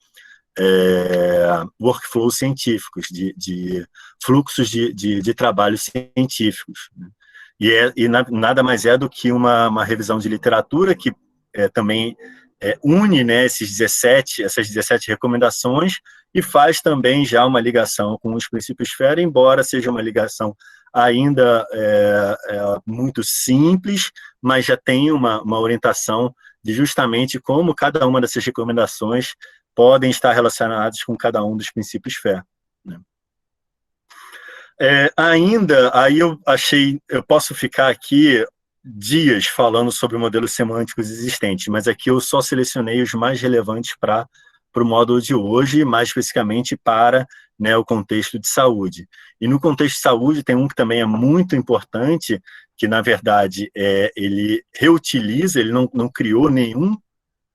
workflows científicos, de fluxos de trabalhos científicos. Né? E nada mais é do que uma revisão de literatura que também une, né, essas 17 recomendações e faz também já uma ligação com os princípios FAIR, embora seja uma ligação ainda muito simples, mas já tem uma orientação de justamente como cada uma dessas recomendações podem estar relacionadas com cada um dos princípios FAIR. Né? Aí eu posso ficar aqui dias falando sobre modelos semânticos existentes, mas aqui eu só selecionei os mais relevantes para o módulo de hoje, mais especificamente para, né, o contexto de saúde. E no contexto de saúde tem um que também é muito importante, que na verdade ele reutiliza, ele não criou nenhum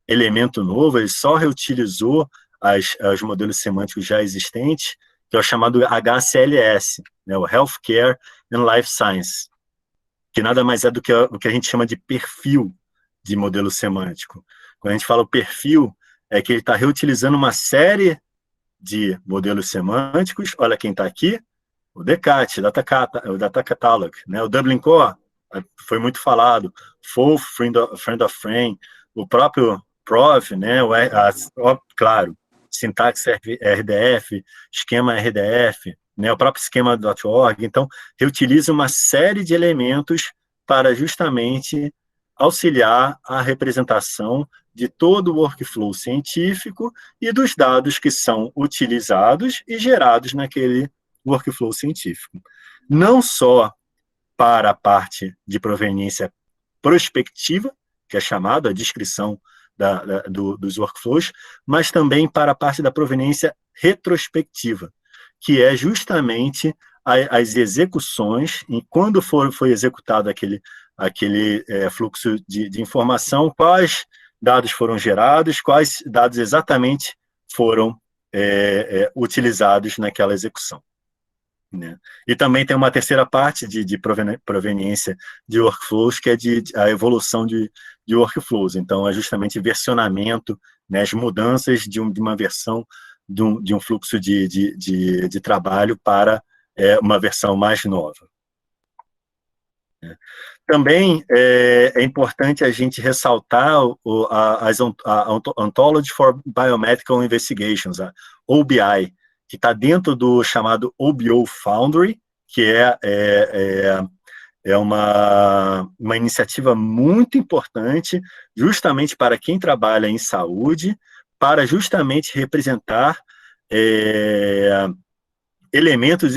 elemento novo, ele só reutilizou os modelos semânticos já existentes, que é o chamado HCLS, né, o Healthcare and Life Science, que nada mais é do que o que a gente chama de perfil de modelo semântico. Quando a gente fala o perfil, é que ele está reutilizando uma série de modelos semânticos. Olha quem está aqui, o DCAT, o Data Catalog, né? O Dublin Core, foi muito falado, FOF, Friend of Frame, o próprio PROV, né? Claro, sintaxe RDF, esquema RDF, né? O próprio esquema.org. Então, reutiliza uma série de elementos para justamente auxiliar a representação de todo o workflow científico e dos dados que são utilizados e gerados naquele workflow científico. Não só para a parte de proveniência prospectiva, que é chamada a descrição dos workflows, mas também para a parte da proveniência retrospectiva, que é justamente as execuções, e quando foi executado aquele fluxo de informação, quais dados foram gerados, quais dados exatamente foram utilizados naquela execução. Né? E também tem uma terceira parte de proveniência de workflows, que é a evolução de workflows. Então, é justamente versionamento, né, as mudanças de uma versão de um fluxo de trabalho para uma versão mais nova. Também é importante a gente ressaltar a Ontology for Biomedical Investigations, a OBI, que está dentro do chamado OBO Foundry, que é uma iniciativa muito importante, justamente para quem trabalha em saúde, para justamente representar elementos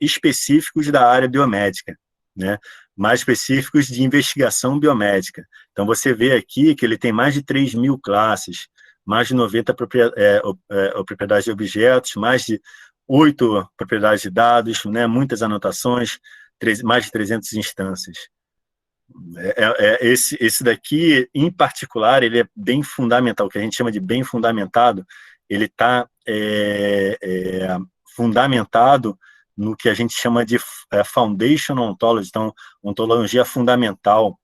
específicos da área biomédica, né? Mais específicos de investigação biomédica. Então, você vê aqui que ele tem mais de 3.000 classes, mais de 90 propriedades de objetos, mais de 8 propriedades de dados, né? Muitas anotações, mais de 300 instâncias. Esse daqui, em particular, ele é bem fundamental, o que a gente chama de bem fundamentado, ele está fundamentado no que a gente chama de Foundation Ontology, então, ontologia fundamental,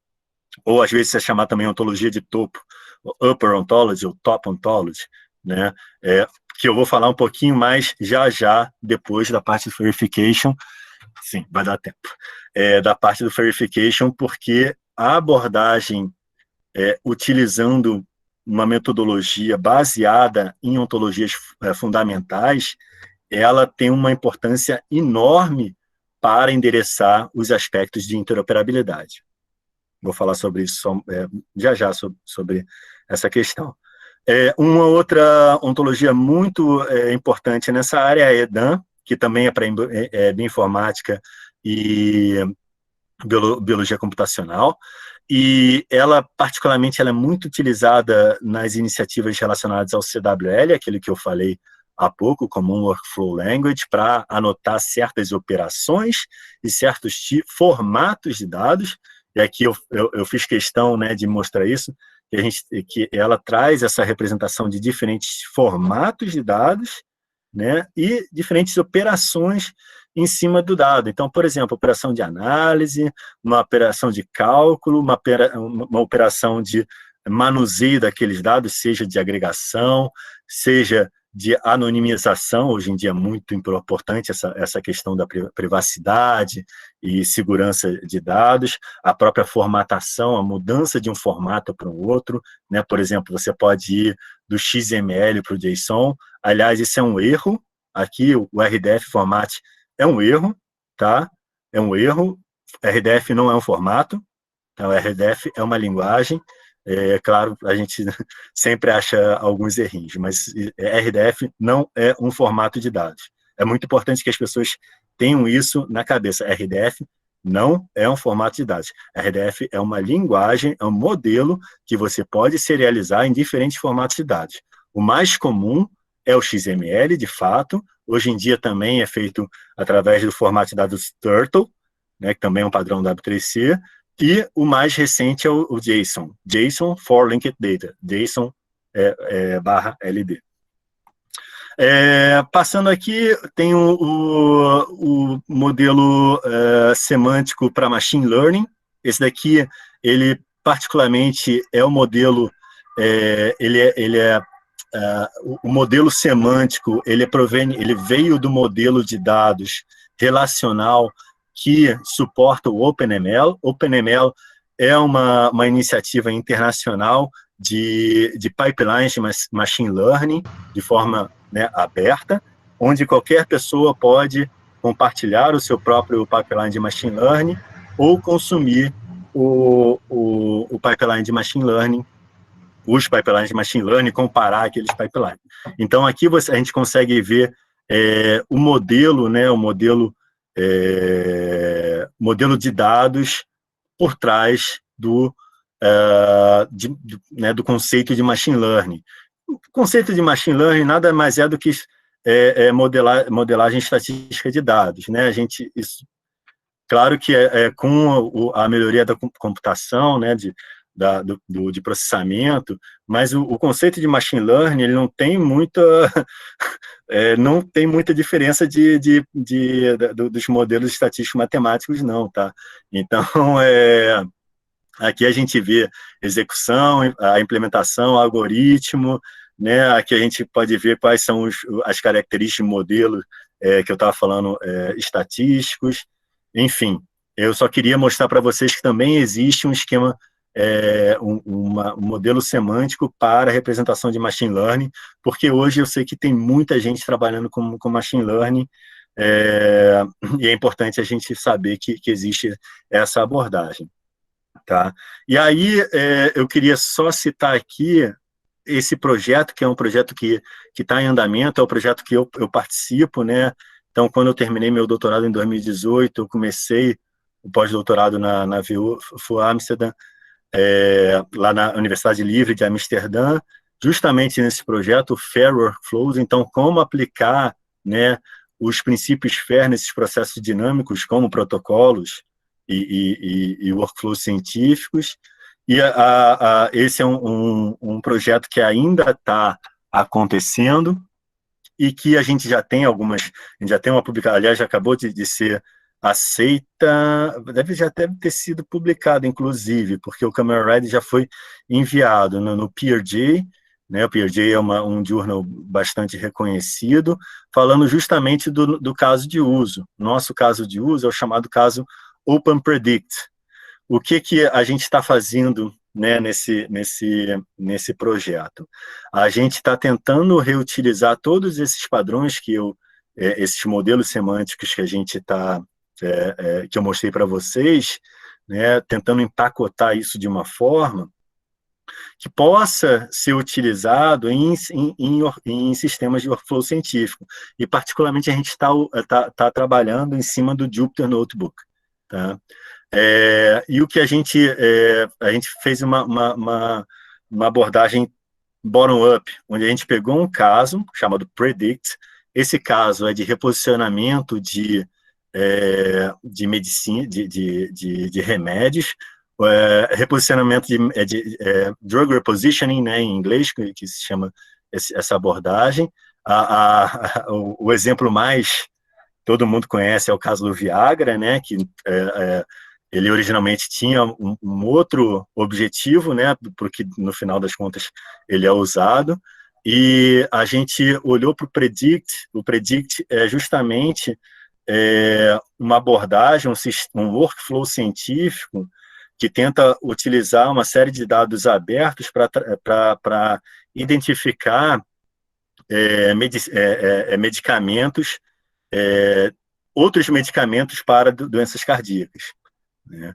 ou às vezes é chamada também ontologia de topo, Upper Ontology, ou Top Ontology, né? Que eu vou falar um pouquinho mais já, depois da parte do Verification. Sim, vai dar tempo. Da parte do Verification, porque a abordagem utilizando uma metodologia baseada em ontologias fundamentais, ela tem uma importância enorme para endereçar os aspectos de interoperabilidade. Vou falar sobre isso já sobre essa questão. Uma outra ontologia muito importante nessa área é a EDAM, que também é para bioinformática e biologia computacional, e ela, particularmente, ela é muito utilizada nas iniciativas relacionadas ao CWL, aquele que eu falei há pouco, como um Workflow Language, para anotar certas operações e certos formatos de dados, e aqui eu fiz questão, né, de mostrar isso, que ela traz essa representação de diferentes formatos de dados, né, e diferentes operações em cima do dado. Então, por exemplo, operação de análise, uma operação de cálculo, uma operação de manuseio daqueles dados, seja de agregação, seja de anonimização. Hoje em dia é muito importante essa questão da privacidade e segurança de dados, a própria formatação, a mudança de um formato para um outro, né? Por exemplo, você pode ir do XML para o JSON. Aliás, isso é um erro. Aqui, o RDF format é um erro, tá? É um erro. RDF não é um formato, então, RDF é uma linguagem. Claro, a gente sempre acha alguns errinhos, mas RDF não é um formato de dados. É muito importante que as pessoas tenham isso na cabeça. RDF não é um formato de dados. RDF é uma linguagem, é um modelo que você pode serializar em diferentes formatos de dados. O mais comum é o XML, de fato. Hoje em dia também é feito através do formato de dados Turtle, né, que também é um padrão W3C. E o mais recente é o JSON, JSON for Linked Data, JSON /LD. Passando aqui, tem o modelo semântico para Machine Learning. Esse daqui, ele particularmente é o modelo, o modelo semântico, ele veio do modelo de dados relacional que suporta o OpenML. OpenML é uma iniciativa internacional de pipelines de machine learning, de forma, né, aberta, onde qualquer pessoa pode compartilhar o seu próprio pipeline de machine learning ou consumir o pipeline de machine learning, os pipelines de machine learning, comparar aqueles pipelines. Então, aqui a gente consegue ver o modelo, né, modelo de dados por trás do conceito de machine learning. O conceito de machine learning nada mais é do que modelagem estatística de dados, né? Claro que com a melhoria da computação, né, de processamento, mas o conceito de machine learning ele não tem muita diferença dos modelos estatísticos matemáticos, não, tá? Então, aqui a gente vê execução, a implementação, algoritmo, né? Aqui a gente pode ver quais são as características de modelo que eu estava falando, estatísticos, enfim. Eu só queria mostrar para vocês que também existe um esquema, um modelo semântico para a representação de machine learning, porque hoje eu sei que tem muita gente trabalhando com machine learning, e é importante a gente saber que existe essa abordagem. Tá? E aí, eu queria só citar aqui esse projeto, que é um projeto que está em andamento, é o projeto que eu participo, né? Então, quando eu terminei meu doutorado em 2018, eu comecei o pós-doutorado na VU Amsterdam, lá na Universidade Livre de Amsterdã, justamente nesse projeto, Fair Workflows. Então, como aplicar, né, os princípios FAIR nesses processos dinâmicos, como protocolos, e workflows científicos. E esse é um projeto que ainda está acontecendo e que a gente já tem a gente já tem uma publicação, aliás, já acabou de ser aceita, já deve ter sido publicado, inclusive, porque o Camera Ready já foi enviado no PeerJ, né? O PeerJ é um journal bastante reconhecido, falando justamente do caso de uso. Nosso caso de uso é o chamado caso OpenPredict. O que a gente está fazendo, né, nesse projeto? A gente está tentando reutilizar todos esses padrões esses modelos semânticos que a gente que eu mostrei para vocês, né, tentando empacotar isso de uma forma que possa ser utilizado em sistemas de workflow científico. E, particularmente, a gente está trabalhando em cima do Jupyter Notebook. Tá? E o que a gente fez uma abordagem bottom-up, onde a gente pegou um caso chamado Predict. Esse caso é de reposicionamento de medicina, de remédios, reposicionamento de drug repositioning, né, em inglês, que se chama essa abordagem. O exemplo mais todo mundo conhece é o caso do Viagra, né, que ele originalmente tinha um outro objetivo, né, porque no final das contas ele é usado, e a gente olhou para o Predict. O Predict é justamente uma abordagem, um workflow científico que tenta utilizar uma série de dados abertos para identificar medicamentos, outros medicamentos para doenças cardíacas. Né?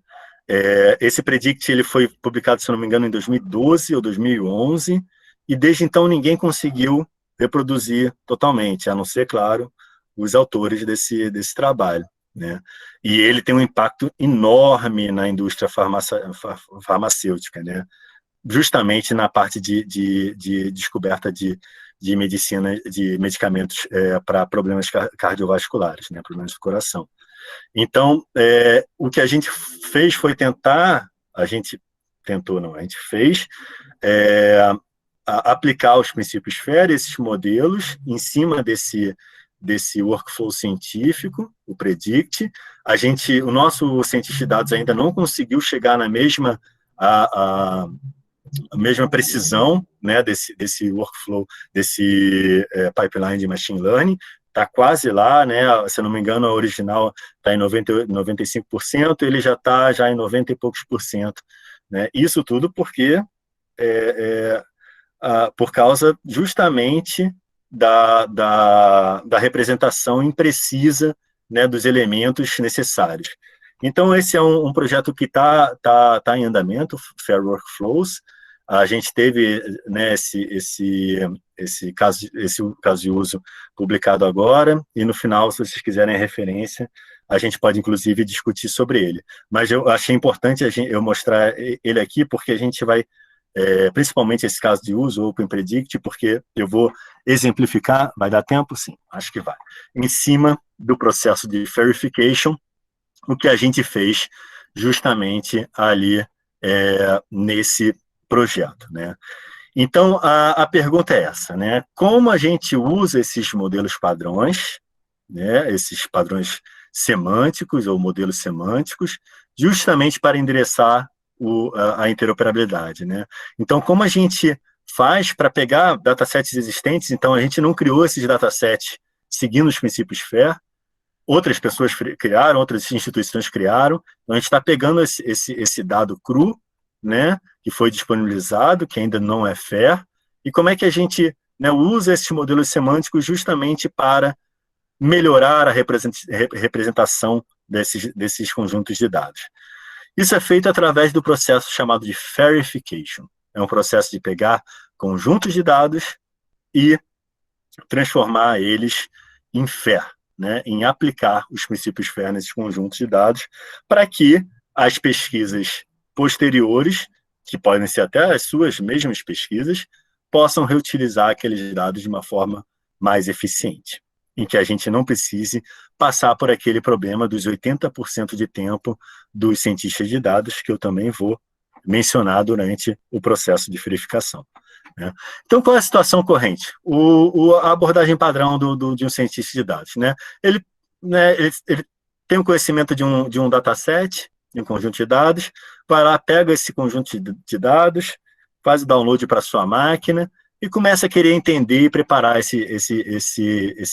Esse Predict ele foi publicado, se não me engano, em 2012 ou 2011, e desde então ninguém conseguiu reproduzir totalmente, a não ser, claro, os autores desse trabalho. Né? E ele tem um impacto enorme na indústria farmacêutica, né? Justamente na parte de descoberta de medicina, de medicamentos para problemas cardiovasculares, né? Problemas do coração. Então, o que a gente fez foi aplicar os princípios FAIR, esses modelos, em cima desse workflow científico, o Predict. O nosso cientista de dados ainda não conseguiu chegar na mesma precisão, né, desse workflow, desse pipeline de machine learning. Está quase lá, né? Se eu não me engano, a original está em 95%, ele já está em 90 e poucos %. Né? Isso tudo porque por causa justamente da representação imprecisa, né, dos elementos necessários. Então, esse é um projeto que está em andamento, FAIR Workflows. A gente teve, né, esse caso de uso publicado agora, e no final, se vocês quiserem a referência, a gente pode, inclusive, discutir sobre ele. Mas eu achei importante eu mostrar ele aqui, porque a gente vai, principalmente esse caso de uso, o OpenPredict, porque eu vou exemplificar, vai dar tempo? Sim, acho que vai. Em cima do processo de verification, o que a gente fez justamente ali nesse projeto, né? Então, a pergunta é essa, né? Como a gente usa esses modelos padrões, né? Esses padrões semânticos ou modelos semânticos, justamente para endereçar a interoperabilidade, né? Então, como a gente faz para pegar datasets existentes? Então, a gente não criou esses datasets seguindo os princípios FAIR, outras pessoas criaram, outras instituições criaram, então a gente está pegando esse dado cru, né, que foi disponibilizado, que ainda não é FAIR, e como é que a gente, né, usa esses modelos semânticos justamente para melhorar a representação desses conjuntos de dados. Isso é feito através do processo chamado de FAIRification. É um processo de pegar conjuntos de dados e transformar eles em FAIR, né, em aplicar os princípios FAIR nesses conjuntos de dados, para que as pesquisas posteriores, que podem ser até as suas mesmas pesquisas, possam reutilizar aqueles dados de uma forma mais eficiente. em que a gente não precise passar por aquele problema dos 80% de tempo dos cientistas de dados, que eu também vou mencionar durante o processo de verificação, né? Então, qual é a situação corrente? A abordagem padrão de um cientista de dados, né? Ele tem um conhecimento de um dataset, de um conjunto de dados, vai lá, pega esse conjunto de dados, faz o download para sua máquina e começa a querer entender e preparar esse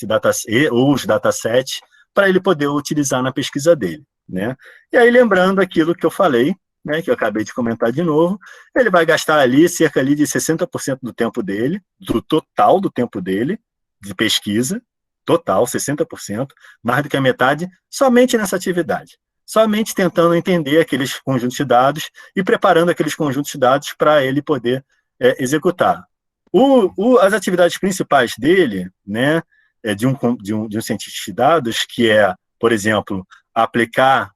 dataset, ou os datasets, para ele poder utilizar na pesquisa dele, né? E aí, lembrando aquilo que eu falei, né, que eu acabei de comentar de novo, ele vai gastar ali cerca ali de 60% do tempo dele, do total do tempo dele, de pesquisa, total, 60%, mais do que a metade, somente nessa atividade. Somente tentando entender aqueles conjuntos de dados e preparando aqueles conjuntos de dados para ele poder executar. As atividades principais dele, né, de um cientista de dados, que é, por exemplo, aplicar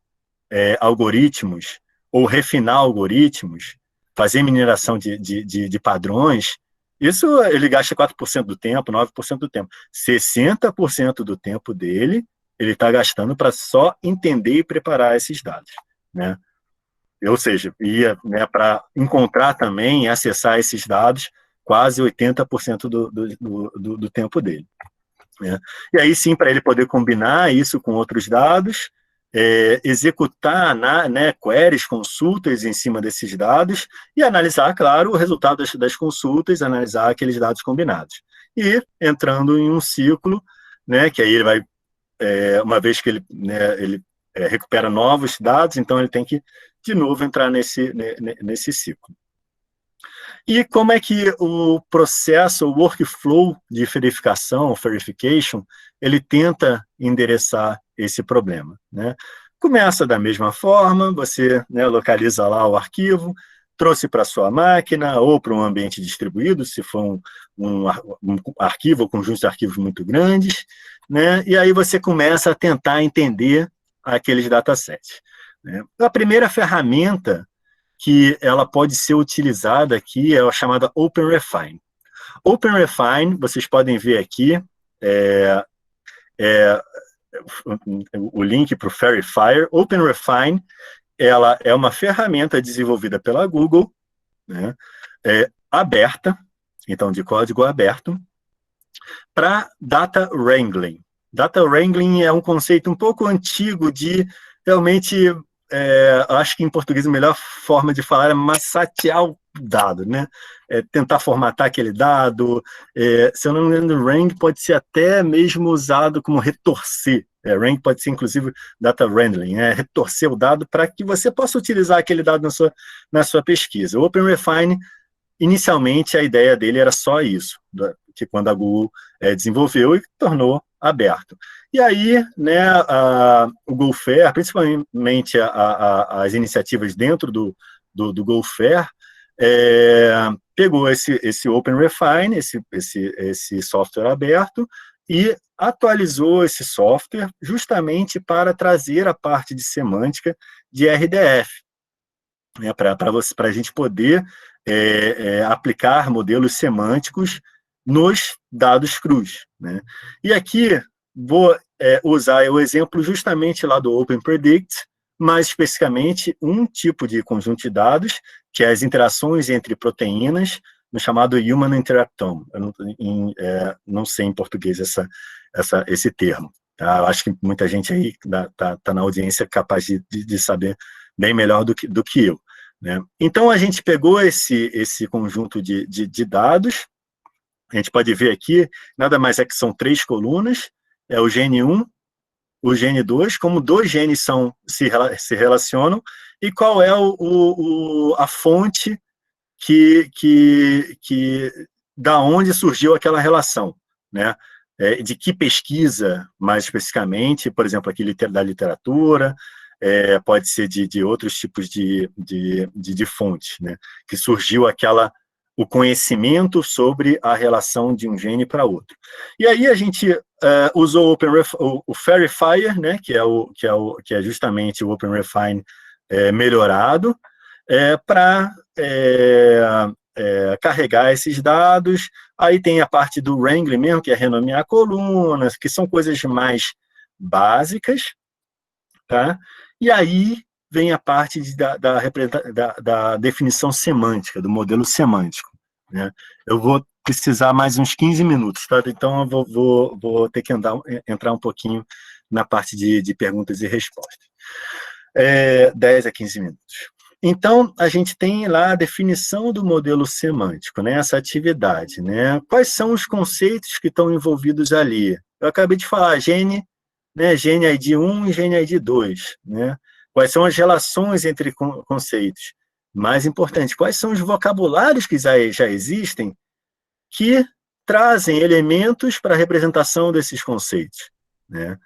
algoritmos ou refinar algoritmos, fazer mineração de padrões, isso ele gasta 4% do tempo, 9% do tempo. 60% do tempo dele, ele está gastando para só entender e preparar esses dados, né? Ou seja, né, para encontrar também e acessar esses dados, quase 80% do tempo dele, né? E aí sim, para ele poder combinar isso com outros dados, executar né, queries, consultas em cima desses dados e analisar, claro, o resultado das consultas, analisar aqueles dados combinados. E entrando em um ciclo, né, que aí ele vai, uma vez que ele recupera novos dados, então ele tem que, de novo, entrar nesse ciclo. E como é que o processo, o workflow de verificação, verification, ele tenta endereçar esse problema, né? Começa da mesma forma, você, né, localiza lá o arquivo, trouxe para sua máquina ou para um ambiente distribuído, se for um arquivo ou conjunto de arquivos muito grandes, né? E aí você começa a tentar entender aqueles datasets, né? A primeira ferramenta que ela pode ser utilizada aqui é a chamada OpenRefine. OpenRefine, vocês podem ver aqui, o link para o Verifier. OpenRefine, ela é uma ferramenta desenvolvida pela Google, né, aberta, então de código aberto, para data wrangling. Data wrangling é um conceito um pouco antigo de realmente, acho que em português a melhor forma de falar é massatear o dado, né? Tentar formatar aquele dado. Se eu não me engano, wrang pode ser até mesmo usado como retorcer. Wrang pode ser, inclusive, data wrangling, retorcer o dado para que você possa utilizar aquele dado na sua pesquisa. O OpenRefine, inicialmente, a ideia dele era só isso, que quando a Google desenvolveu e tornou aberto. E aí, né, o Gofair, principalmente as iniciativas dentro do Gofair, pegou esse OpenRefine, esse software aberto, e atualizou esse software justamente para trazer a parte de semântica de RDF, né, para a gente poder aplicar modelos semânticos nos dados crus, né? E aqui vou usar o exemplo justamente lá do OpenPredict, mais especificamente um tipo de conjunto de dados, que é as interações entre proteínas, no chamado Human Interactome. Eu não sei em português esse termo, tá? Eu acho que muita gente aí tá na audiência capaz de saber bem melhor do que eu, né? Então, a gente pegou esse conjunto de dados, a gente pode ver aqui, nada mais é que são 3 colunas, é o gene 1, o gene 2, como 2 genes se relacionam, e qual é a fonte da onde surgiu aquela relação, né? De que pesquisa, mais especificamente, por exemplo, aqui da literatura, pode ser de outros tipos de fontes, né? Que surgiu o conhecimento sobre a relação de um gene para outro. E aí a gente usou o Verifier, né, que é justamente o OpenRefine melhorado, para carregar esses dados. Aí tem a parte do wrangling mesmo, que é renomear colunas, que são coisas mais básicas, tá? E aí vem a parte da definição semântica, do modelo semântico, né? Eu vou precisar mais uns 15 minutos, tá? Então eu vou ter que entrar um pouquinho na parte de perguntas e respostas. 10 a 15 minutos. Então, a gente tem lá a definição do modelo semântico, né? Essa atividade, né? Quais são os conceitos que estão envolvidos ali? Eu acabei de falar, gene, né? Gene ID 1 e Gene ID 2, né? Quais são as relações entre conceitos? Mais importante, quais são os vocabulários que já existem que trazem elementos para a representação desses conceitos, né?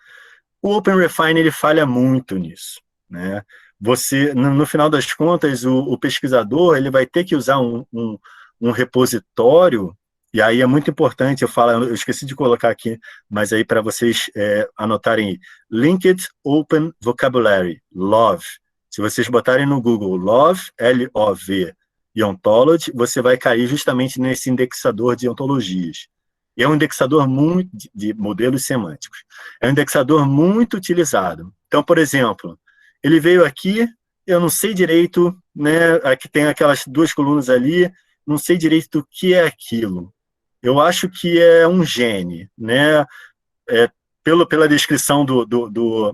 O OpenRefine, ele falha muito nisso, né? Você, no final das contas, o pesquisador ele vai ter que usar um repositório, e aí é muito importante, eu esqueci de colocar aqui, mas aí para vocês anotarem aí, Linked Open Vocabulary, LOV. Se vocês botarem no Google LOV, L-O-V, e Ontology, você vai cair justamente nesse indexador de ontologias. E é um indexador muito de modelos semânticos. É um indexador muito utilizado. Então, por exemplo, ele veio aqui, eu não sei direito, né? Aqui tem aquelas 2 colunas ali, não sei direito do que é aquilo. Eu acho que é um gene, né? Pela descrição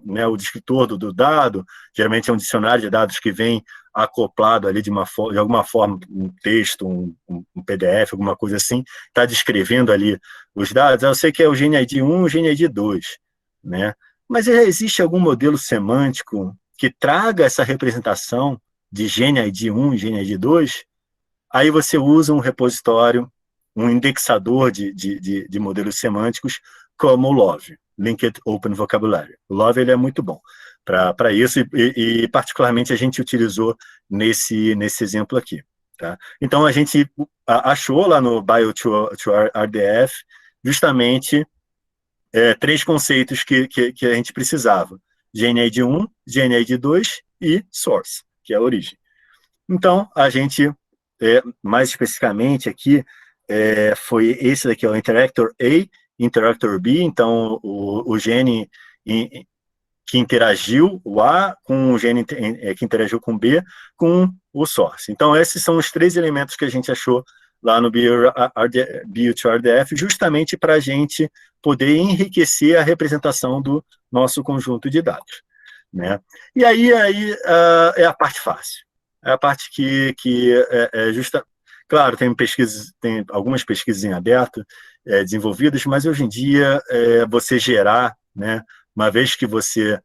né, o descritor do dado, geralmente é um dicionário de dados que vem acoplado ali de alguma forma, um texto, um PDF, alguma coisa assim, está descrevendo ali os dados. Eu sei que é o Gene ID 1 e o Gene ID 2, né? Mas já existe algum modelo semântico que traga essa representação de Gene ID 1 e Gene ID 2? Aí você usa um repositório, um indexador de modelos semânticos como o LOV, Linked Open Vocabulary. O LOV ele é muito bom para isso e particularmente a gente utilizou nesse exemplo aqui. Tá? Então a gente achou lá no Bio2RDF justamente 3 conceitos que a gente precisava. GNAD 1, GNAD 2 e Source, que é a origem. Então a gente, mais especificamente aqui, foi esse daqui, o Interactor A, Interactor B, então o gene que interagiu, o A, com o gene que interagiu com o B, com o source. Então, esses são os 3 elementos que a gente achou lá no Bio2RDF, justamente para a gente poder enriquecer a representação do nosso conjunto de dados, né? E aí é a parte fácil. É a parte que é justa. Claro, tem algumas pesquisas em aberto desenvolvidas, mas hoje em dia você gerar, né, uma vez que você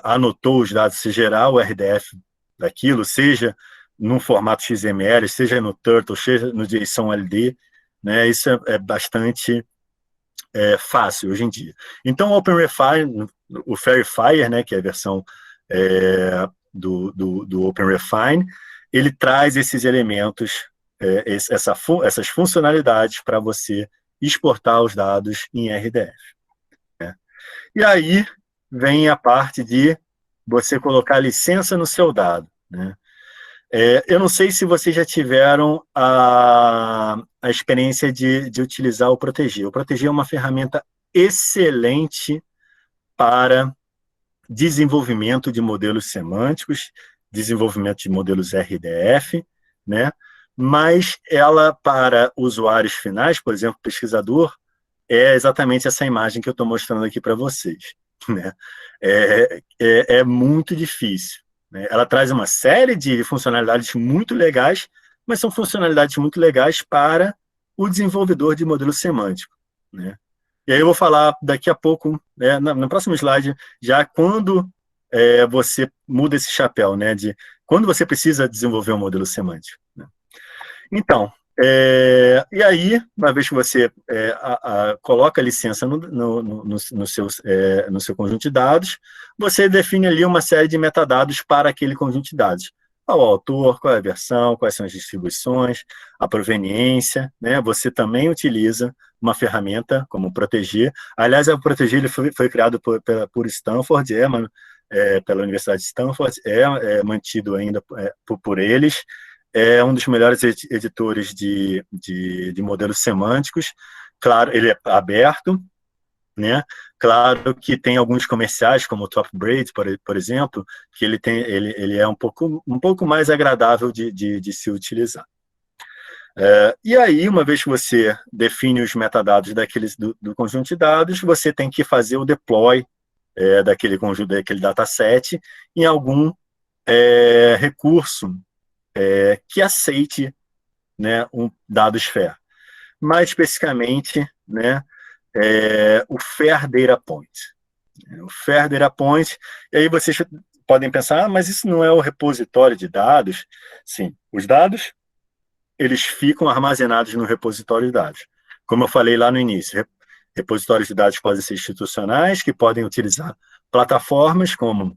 anotou os dados, você gerar o RDF daquilo, seja num formato XML, seja no Turtle, seja no JSON-LD, né, isso é bastante fácil hoje em dia. Então, o OpenRefine, o Verifier, né, que é a versão do OpenRefine, ele traz esses elementos, essas funcionalidades para você exportar os dados em RDF. Né? E aí vem a parte de você colocar licença no seu dado. Né? Eu não sei se vocês já tiveram a experiência de utilizar o Protégé. O Protégé é uma ferramenta excelente para desenvolvimento de modelos semânticos, desenvolvimento de modelos RDF, né? Mas ela, para usuários finais, por exemplo, pesquisador, é exatamente essa imagem que eu estou mostrando aqui para vocês. Né? É muito difícil. Né? Ela traz uma série de funcionalidades muito legais, mas são funcionalidades muito legais para o desenvolvedor de modelo semântico. Né? E aí eu vou falar daqui a pouco, né, no próximo slide, já quando você muda esse chapéu, né, de quando você precisa desenvolver um modelo semântico. Né? Então, e aí, uma vez que você coloca a licença no seu conjunto de dados, você define ali uma série de metadados para aquele conjunto de dados. Qual o autor, qual é a versão, quais são as distribuições, a proveniência, né? Você também utiliza uma ferramenta como o Protégé. Aliás, o Protégé ele foi criado por Stanford, pela Universidade de Stanford, mantido ainda por eles. é um dos melhores editores de modelos semânticos. Claro, ele é aberto, né? Claro que tem alguns comerciais, como o Top Braid, por exemplo, que ele é um pouco mais agradável de se utilizar. E aí, uma vez que você define os metadados do conjunto de dados, você tem que fazer o deploy daquele conjunto, daquele dataset, em algum recurso que aceite, né, um dados FAIR. Mais especificamente, né, o FAIR Data Point. O FAIR Data Point, e aí vocês podem pensar, mas isso não é o repositório de dados? Sim, os dados, eles ficam armazenados no repositório de dados. Como eu falei lá no início, repositórios de dados podem ser institucionais, que podem utilizar plataformas como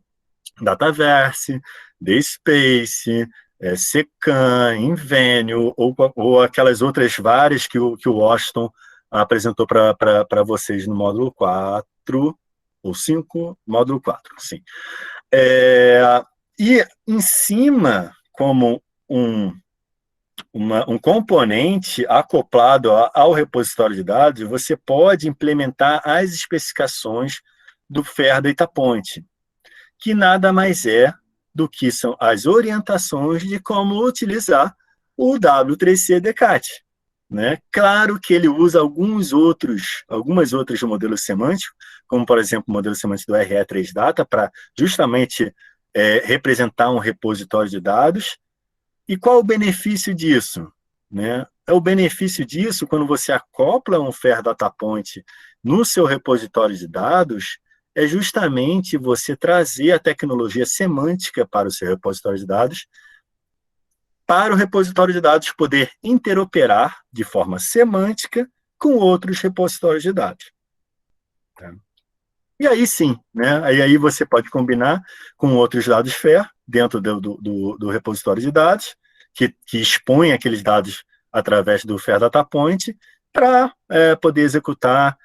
Dataverse, DSpace, Secan, Invenio, ou aquelas outras várias que o Washington apresentou para vocês no módulo 4, ou 5, módulo 4, sim. E em cima, como um componente acoplado ao repositório de dados, você pode implementar as especificações do FAIR Data Point, que nada mais é do que são as orientações de como utilizar o W3C DECAT, né? Claro que ele usa algumas outros modelos semânticos, como, por exemplo, o modelo semântico do RE3Data, para justamente representar um repositório de dados. E qual o benefício disso? Né? O benefício disso, quando você acopla um FAIR Data Point no seu repositório de dados, é justamente você trazer a tecnologia semântica para o seu repositório de dados, para o repositório de dados poder interoperar de forma semântica com outros repositórios de dados. Tá? E aí sim, né? Aí você pode combinar com outros dados FAIR dentro do repositório de dados, que expõe aqueles dados através do FAIR Data Point, para poder executar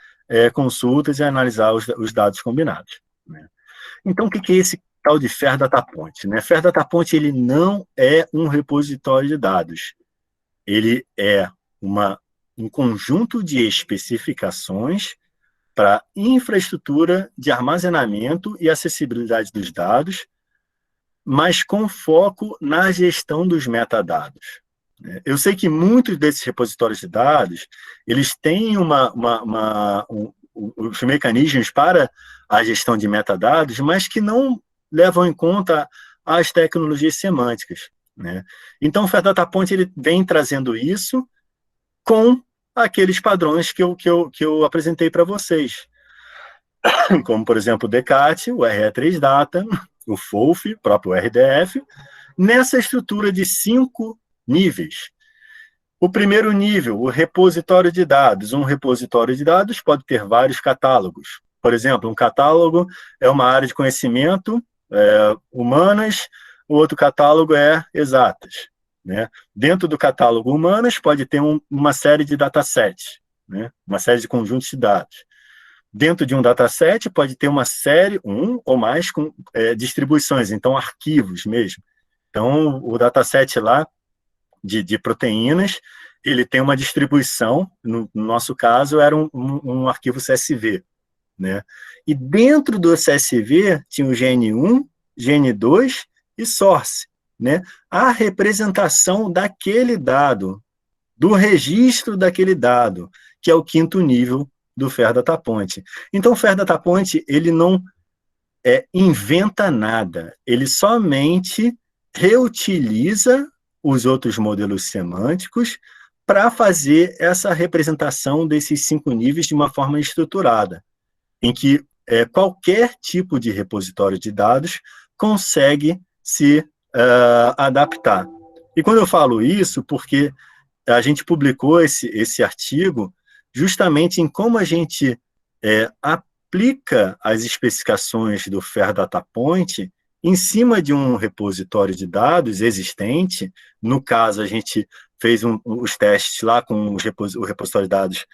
consultas e analisar os dados combinados. Né? Então, o que é esse tal de FAIR Data Point? Né? FAIR Data Point, ele não é um repositório de dados. Ele é um conjunto de especificações para infraestrutura de armazenamento e acessibilidade dos dados, mas com foco na gestão dos metadados. Eu sei que muitos desses repositórios de dados, eles têm os mecanismos para a gestão de metadados, mas que não levam em conta as tecnologias semânticas. Né? Então, o FAIR Data Point ele vem trazendo isso com aqueles padrões que eu apresentei para vocês, como, por exemplo, o DECAT, o RE3Data, o FOLF, o próprio RDF, nessa estrutura de 5 níveis. O primeiro nível, o repositório de dados. Um repositório de dados pode ter vários catálogos. Por exemplo, um catálogo é uma área de conhecimento humanas, o outro catálogo é exatas. Né? Dentro do catálogo humanas pode ter uma série de datasets, né? Uma série de conjuntos de dados. Dentro de um dataset pode ter uma série, um ou mais, com distribuições, então arquivos mesmo. Então, o dataset lá de proteínas, ele tem uma distribuição, no nosso caso era um arquivo CSV. Né? E dentro do CSV tinha o GN1, GN2 e source. Né? A representação daquele dado, do registro daquele dado, que é o 5º nível do FAIR Data Point. Então, o FAIR Data Point, ele não inventa nada, ele somente reutiliza os outros modelos semânticos para fazer essa representação desses 5 níveis de uma forma estruturada, em que qualquer tipo de repositório de dados consegue se adaptar. E quando eu falo isso, porque a gente publicou esse artigo justamente em como a gente aplica as especificações do FAIR Data Point em cima de um repositório de dados existente. No caso, a gente fez os testes lá com o repositório de dados,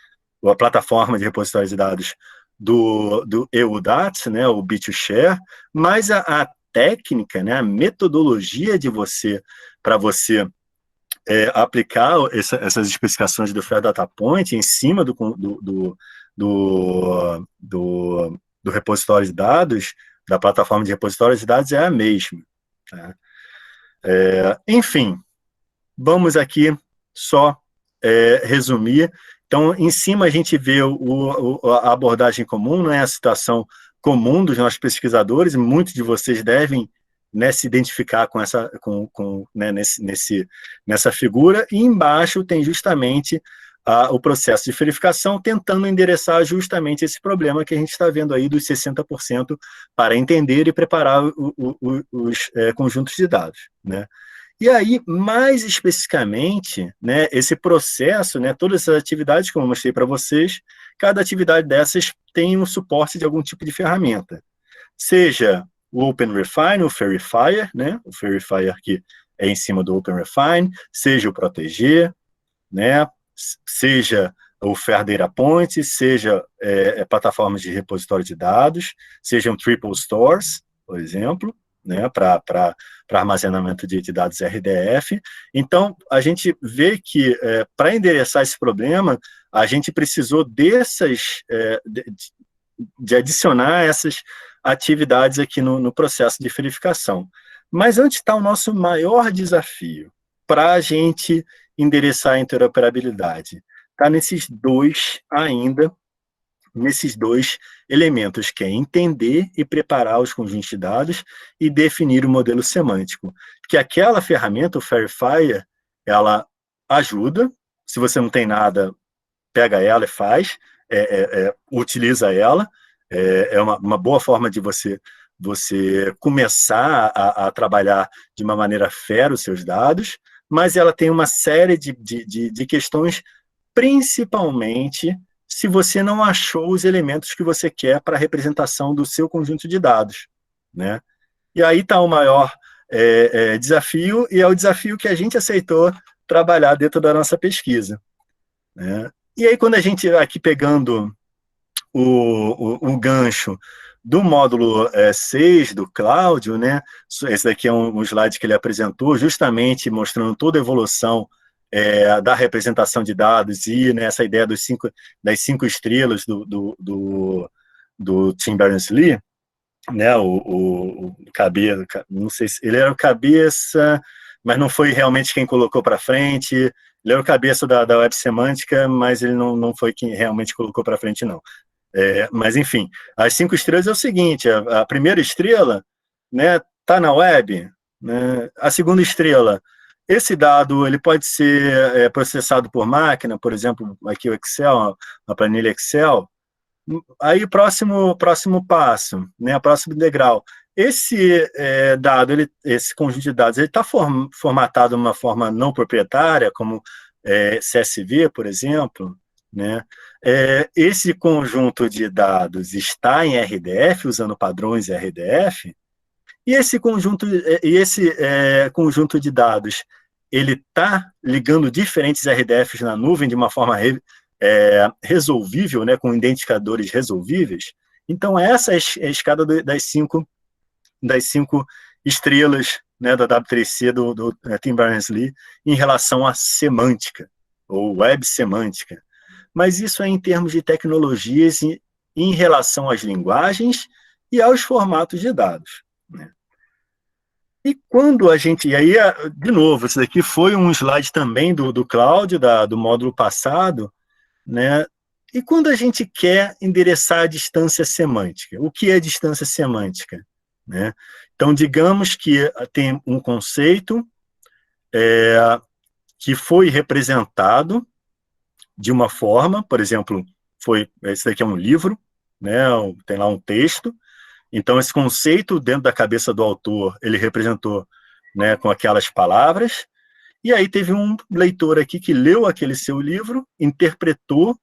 a plataforma de repositório de dados do EUDAT, né, o B2Share, mas a técnica, né, a metodologia para você aplicar essas especificações do Fair Data Point em cima do repositório de dados, da plataforma de repositório de dados, é a mesma. Tá? Enfim, vamos aqui só resumir. Então, em cima a gente vê a abordagem comum, né, a situação comum dos nossos pesquisadores, e muitos de vocês devem, né, se identificar com né, nessa figura, e embaixo tem justamente o processo de verificação, tentando endereçar justamente esse problema que a gente está vendo aí dos 60% para entender e preparar os conjuntos de dados, né? E aí, mais especificamente, né, esse processo, né, todas essas atividades que eu mostrei para vocês, cada atividade dessas tem um suporte de algum tipo de ferramenta. Seja o OpenRefine, o Verifier, né, o Verifier que é em cima do OpenRefine, seja o Proteger, né, seja o Fair Data Point, seja plataformas de repositório de dados, sejam Triple Stores, por exemplo, né, para armazenamento de dados RDF. Então, a gente vê que, para endereçar esse problema, a gente precisou de adicionar essas atividades aqui no processo de verificação. Mas onde está o nosso maior desafio para a gente endereçar a interoperabilidade? Está nesses dois elementos, que é entender e preparar os conjuntos de dados e definir o modelo semântico. Que aquela ferramenta, o Verifier, ela ajuda. Se você não tem nada, pega ela e faz, utiliza ela. É uma boa forma de você começar a trabalhar de uma maneira fair os seus dados, mas ela tem uma série de questões, principalmente se você não achou os elementos que você quer para a representação do seu conjunto de dados, né? E aí está o maior desafio, e é o desafio que a gente aceitou trabalhar dentro da nossa pesquisa, né? E aí, quando a gente, aqui pegando o gancho do módulo 6 do Cláudio, né? Esse daqui é um slide que ele apresentou, justamente mostrando toda a evolução da representação de dados e nessa ideia das 5 estrelas do Tim Berners-Lee, né? O cabeça, não sei se ele era o cabeça, mas não foi realmente quem colocou para frente. Ele era o cabeça da web semântica, mas ele não foi quem realmente colocou para frente, não. Mas, enfim, as 5 estrelas é o seguinte: a primeira estrela, né, tá na web, né? A segunda estrela, esse dado ele pode ser processado por máquina, por exemplo, aqui o Excel, a planilha Excel. Aí, próximo passo, né, próximo degrau. Esse dado, esse conjunto de dados, ele está formatado de uma forma não proprietária, como CSV, por exemplo, né? Esse conjunto de dados está em RDF, usando padrões RDF, e esse conjunto de dados, ele está ligando diferentes RDFs na nuvem de uma forma resolvível, né, com identificadores resolvíveis. Então, essa é a escada das cinco estrelas, né, da W3C do Tim Berners-Lee em relação à semântica, ou web semântica. Mas isso é em termos de tecnologias em relação às linguagens e aos formatos de dados, né? E quando a gente... E aí, de novo, isso daqui foi um slide também do Cláudio, do módulo passado, né? E quando a gente quer endereçar a distância semântica, o que é distância semântica, né? Então, digamos que tem um conceito que foi representado de uma forma, por exemplo, esse daqui é um livro, né? Tem lá um texto. Então, esse conceito, dentro da cabeça do autor, ele representou, né, com aquelas palavras, e aí teve um leitor aqui que leu aquele seu livro, interpretou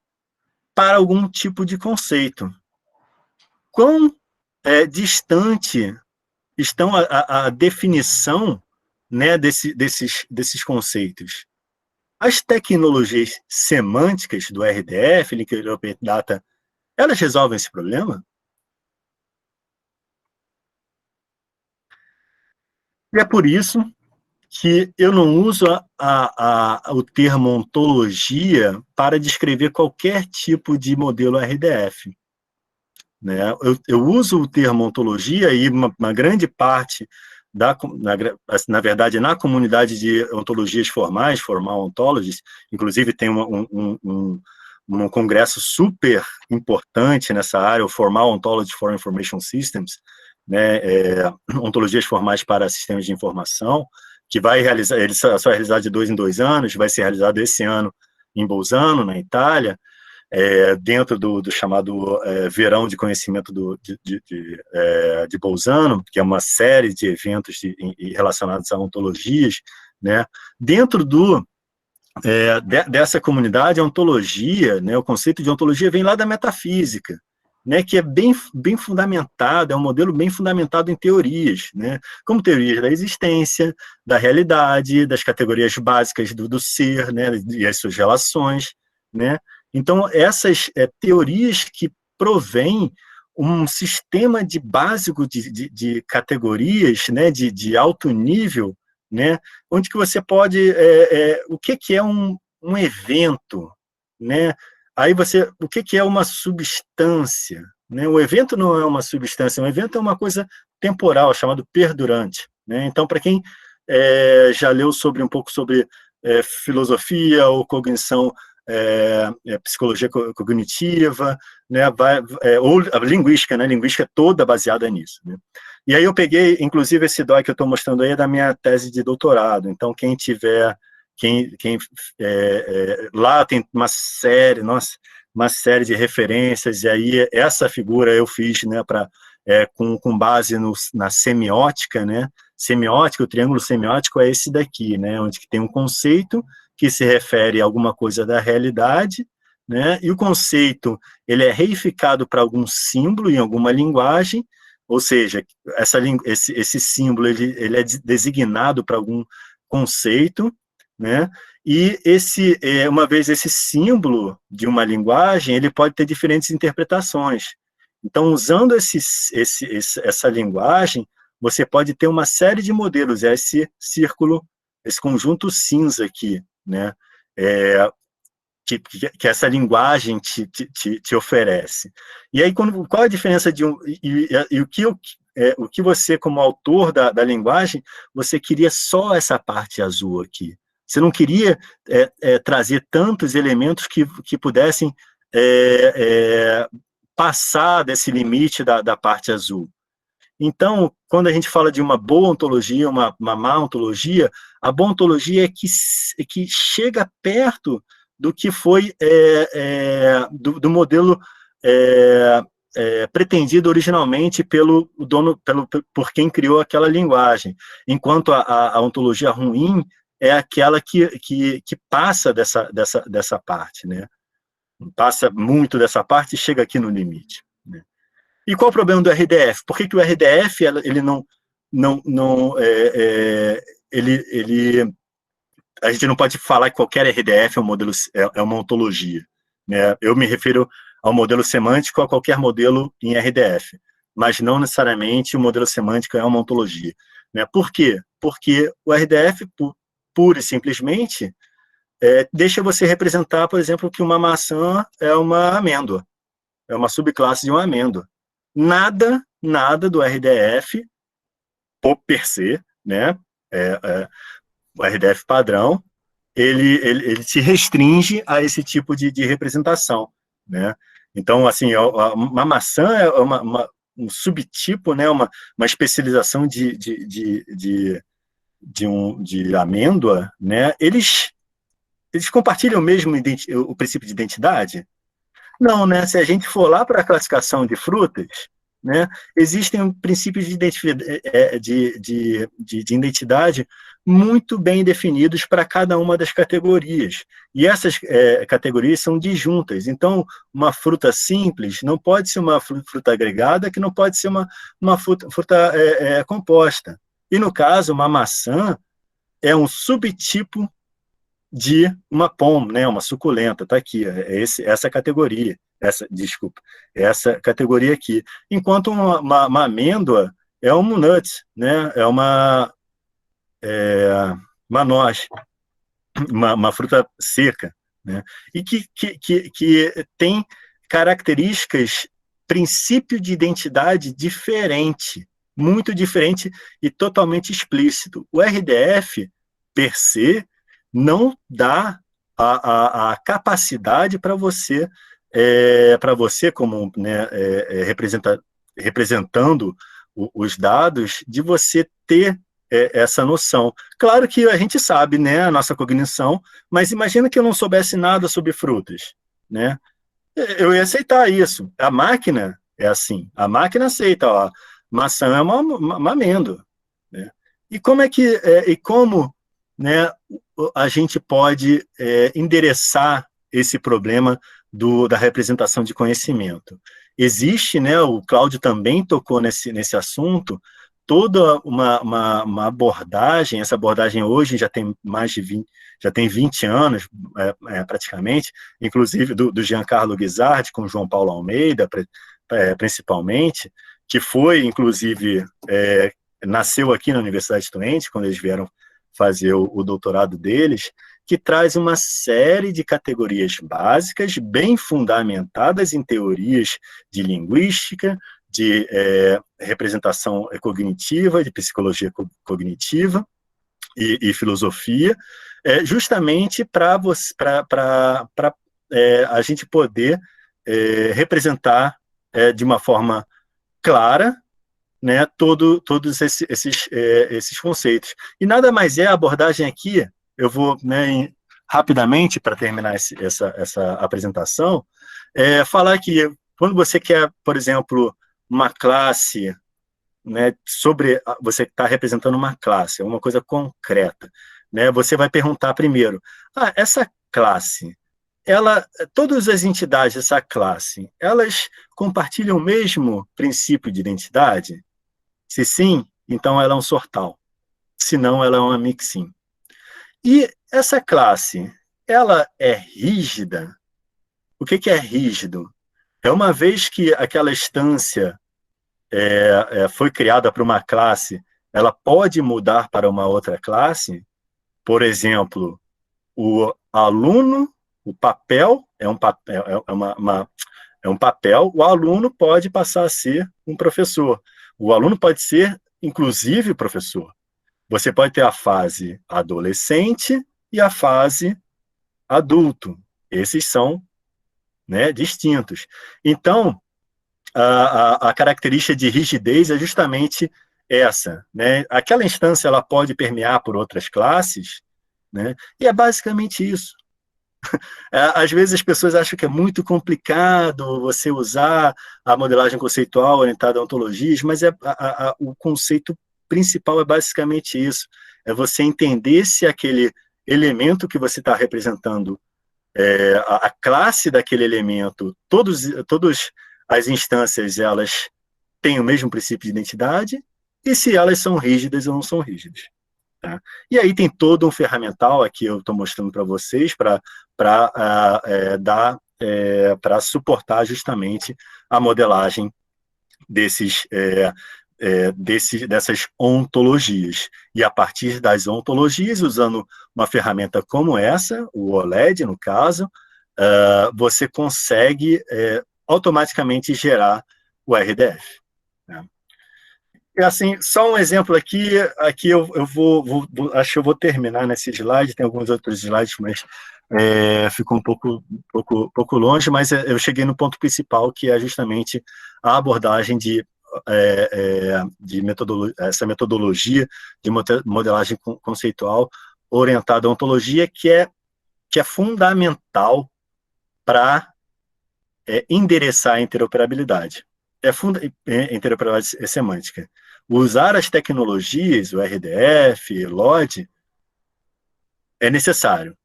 para algum tipo de conceito. Quão distante estão a definição, né, desses conceitos? As tecnologias semânticas do RDF, Linked Open Data, elas resolvem esse problema? E é por isso que eu não uso o termo ontologia para descrever qualquer tipo de modelo RDF. Né? Eu uso o termo ontologia e uma grande parte, na verdade, na comunidade de ontologias formais, formal ontologies, inclusive tem um congresso super importante nessa área, o Formal Ontology for Information Systems, né, ontologias formais para sistemas de informação, que vai realizar, ele só vai realizar de 2 em 2 anos, vai ser realizado esse ano em Bolzano, na Itália, dentro do chamado Verão de Conhecimento de Bolzano, que é uma série de eventos relacionados a ontologias, né? Dentro dessa comunidade, a ontologia, né, o conceito de ontologia vem lá da metafísica, né, que é bem fundamentado, é um modelo bem fundamentado em teorias, né, como teorias da existência, da realidade, das categorias básicas do ser, né, e as suas relações, né. Então, essas teorias que provêm um sistema básico de categorias, né, de alto nível, né, onde que você pode... o que é um evento? Né? Aí o que é uma substância? Né? O evento não é uma substância, um evento é uma coisa temporal, chamado perdurante. Né? Então, para quem já leu um pouco sobre filosofia ou cognição, psicologia cognitiva, né, ou a linguística, né, linguística toda baseada nisso. Né? E aí eu peguei, inclusive esse DOI que eu estou mostrando aí é da minha tese de doutorado, então quem tiver, lá tem uma série de referências, e aí essa figura eu fiz, né, com base na semiótica, né, o triângulo semiótico é esse daqui, né, onde tem um conceito que se refere a alguma coisa da realidade, né, e o conceito ele é reificado para algum símbolo em alguma linguagem, ou seja, esse símbolo ele é designado para algum conceito, né, e uma vez esse símbolo de uma linguagem, ele pode ter diferentes interpretações. Então, usando essa linguagem, você pode ter uma série de modelos, esse círculo, esse conjunto cinza aqui, né, que essa linguagem te oferece. E aí, qual a diferença e o que você, como autor da linguagem, você queria só essa parte azul aqui. Você não queria trazer tantos elementos que pudessem passar desse limite da parte azul. Então, quando a gente fala de uma boa ontologia, uma má ontologia, a boa ontologia é que chega perto do que foi do modelo pretendido originalmente por quem criou aquela linguagem, enquanto a ontologia ruim é aquela que passa dessa parte, né? Passa muito dessa parte e chega aqui no limite. Né? E qual o problema do RDF? Por que o RDF ele não a gente não pode falar que qualquer RDF é um modelo, é uma ontologia. Né? Eu me refiro ao modelo semântico a qualquer modelo em RDF, mas não necessariamente o modelo semântico é uma ontologia. Né? Por quê? Porque o RDF, pura e simplesmente, deixa você representar, por exemplo, que uma maçã é uma amêndoa, é uma subclasse de uma amêndoa. Nada do RDF, per se, né? O RDF padrão, ele se restringe a esse tipo de representação, né? Então, assim, uma maçã é um subtipo, né? Uma especialização de amêndoa, né? Eles compartilham mesmo o princípio de identidade? Não, né? Se a gente for lá para a classificação de frutas, né, existem princípios de identidade muito bem definidos para cada uma das categorias. E essas categorias são disjuntas. Então, uma fruta simples não pode ser uma fruta agregada, que não pode ser uma fruta composta. E, no caso, uma maçã é um subtipo de uma pom, né, uma suculenta, está aqui, essa categoria, essa categoria aqui. Enquanto uma amêndoa é um nut, né, é uma noz, uma fruta seca, né? E que tem características, princípio de identidade diferente, muito diferente e totalmente explícito. O RDF, per se, não dá a capacidade para você, como, né, representando os dados, de você ter essa noção. Claro que a gente sabe, né, a nossa cognição, mas imagina que eu não soubesse nada sobre frutas, né? Eu ia aceitar isso. A máquina é assim. A máquina aceita, ó, maçã é uma amêndoa, né? E como, né, a gente pode endereçar esse problema da representação de conhecimento? Existe, né, o Cláudio também tocou nesse assunto, toda uma abordagem. Essa abordagem hoje já tem já tem 20 anos, praticamente, inclusive do Giancarlo Guizzardi com João Paulo Almeida, principalmente, que foi, inclusive, nasceu aqui na Universidade de Twente, quando eles vieram fazer o doutorado deles, que traz uma série de categorias básicas, bem fundamentadas em teorias de linguística, de representação cognitiva, de psicologia cognitiva e filosofia, justamente para a gente poder representar de uma forma clara, né, todos esses conceitos. E nada mais a abordagem aqui, eu vou, né, rapidamente, para terminar essa apresentação, falar que quando você quer, por exemplo, uma classe, né, você está representando uma classe, uma coisa concreta, né, você vai perguntar primeiro, essa classe, todas as entidades dessa classe, elas compartilham o mesmo princípio de identidade? Se sim, então ela é um sortal. Se não, ela é uma mixin. E essa classe, ela é rígida? O que é rígido? É uma vez que aquela instância foi criada para uma classe, ela pode mudar para uma outra classe? Por exemplo, o aluno, o papel é um papel, o aluno pode passar a ser um professor. O aluno pode ser, inclusive, professor. Você pode ter a fase adolescente e a fase adulto. Esses são, né, distintos. Então, a característica de rigidez é justamente essa, né? Aquela instância ela pode permear por outras classes, né? E é basicamente isso. Às vezes as pessoas acham que é muito complicado você usar a modelagem conceitual orientada a ontologias, mas o conceito principal é basicamente isso. É você entender se aquele elemento que você está representando, a classe daquele elemento, todas as instâncias, elas têm o mesmo princípio de identidade, e se elas são rígidas ou não são rígidas. Tá? E aí tem todo um ferramental, aqui eu estou mostrando para vocês, para suportar justamente a modelagem dessas ontologias. E a partir das ontologias, usando uma ferramenta como essa, o OLED, no caso, você consegue automaticamente gerar o RDF. Né? E assim, só um exemplo aqui eu acho que eu vou terminar nesse slide, tem alguns outros slides, mas ficou um pouco longe, mas eu cheguei no ponto principal, que é justamente a abordagem essa metodologia de modelagem conceitual orientada à ontologia, que é fundamental para endereçar a interoperabilidade. Interoperabilidade semântica. Usar as tecnologias, o RDF, LOD, é necessário,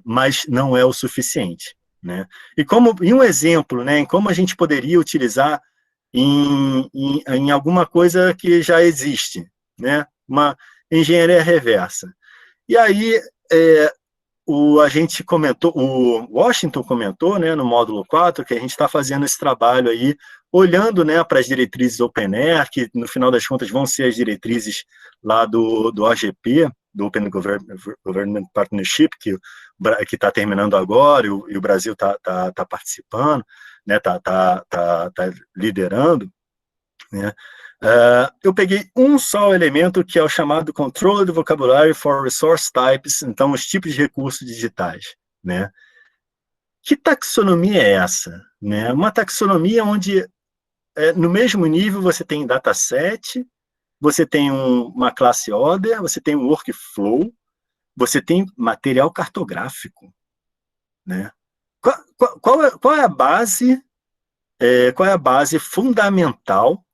mas não é o suficiente. Né? E um exemplo, né, em como a gente poderia utilizar em alguma coisa que já existe, né? Uma engenharia reversa. E aí, a gente comentou, o Washington comentou, né, no módulo 4, que a gente está fazendo esse trabalho aí olhando, né, para as diretrizes Open Air, que no final das contas vão ser as diretrizes lá do OGP, do Open Government Partnership, que está terminando agora, e o Brasil está participando, né, tá liderando, né. Eu peguei um só elemento, que é o chamado Controlled Vocabulary for Resource Types, então os tipos de recursos digitais, né. Que taxonomia é essa? Né? Uma taxonomia onde, no mesmo nível, você tem dataset, você tem uma classe order, você tem um workflow, você tem material cartográfico. Né? Qual é a base, qual é a base fundamental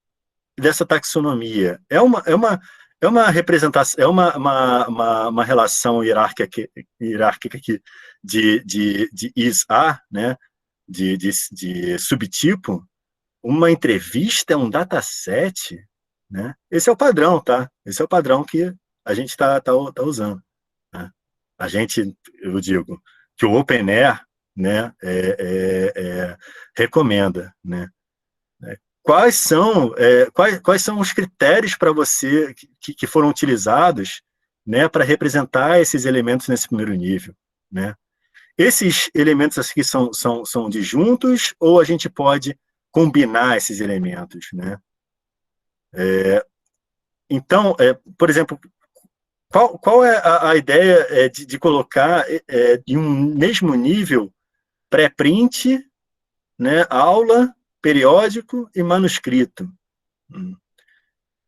dessa taxonomia? É uma representação, é uma relação hierárquica aqui de is-a, né? de subtipo. Uma entrevista é um dataset, né? Esse é o padrão, tá? Esse é o padrão que a gente tá usando. Né? Eu digo que o OpenAIRE, né, recomenda, né? Quais são os critérios para você que foram utilizados, né, para representar esses elementos nesse primeiro nível, né? Esses elementos aqui são disjuntos, ou a gente pode combinar esses elementos, né? Então, por exemplo, qual é a ideia de colocar em um mesmo nível pré-print, né, aula, periódico e manuscrito?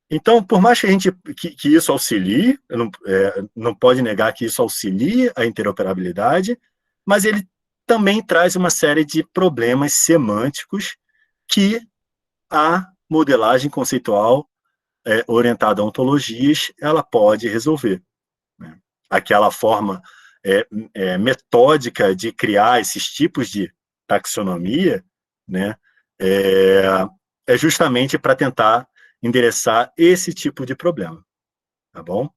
Então, por mais que isso auxilie, não pode negar que isso auxilie a interoperabilidade, mas ele também traz uma série de problemas semânticos que a modelagem conceitual orientada a ontologias, ela pode resolver. Né? Aquela forma metódica de criar esses tipos de taxonomia, né, é justamente para tentar endereçar esse tipo de problema. Tá bom?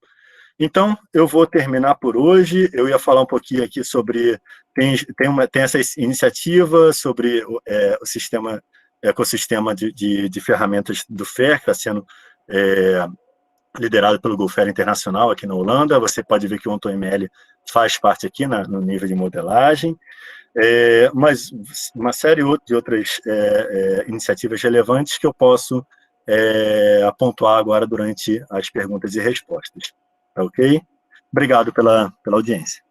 Então, eu vou terminar por hoje. Eu ia falar um pouquinho aqui sobre... Tem essa iniciativa sobre o ecossistema de ferramentas do FAIR, que está sendo liderado pelo GoFair Internacional aqui na Holanda. Você pode ver que o OntoML faz parte aqui no nível de modelagem. Mas uma série de outras iniciativas relevantes que eu posso pontuar agora durante as perguntas e respostas. Tá ok? Obrigado pela audiência.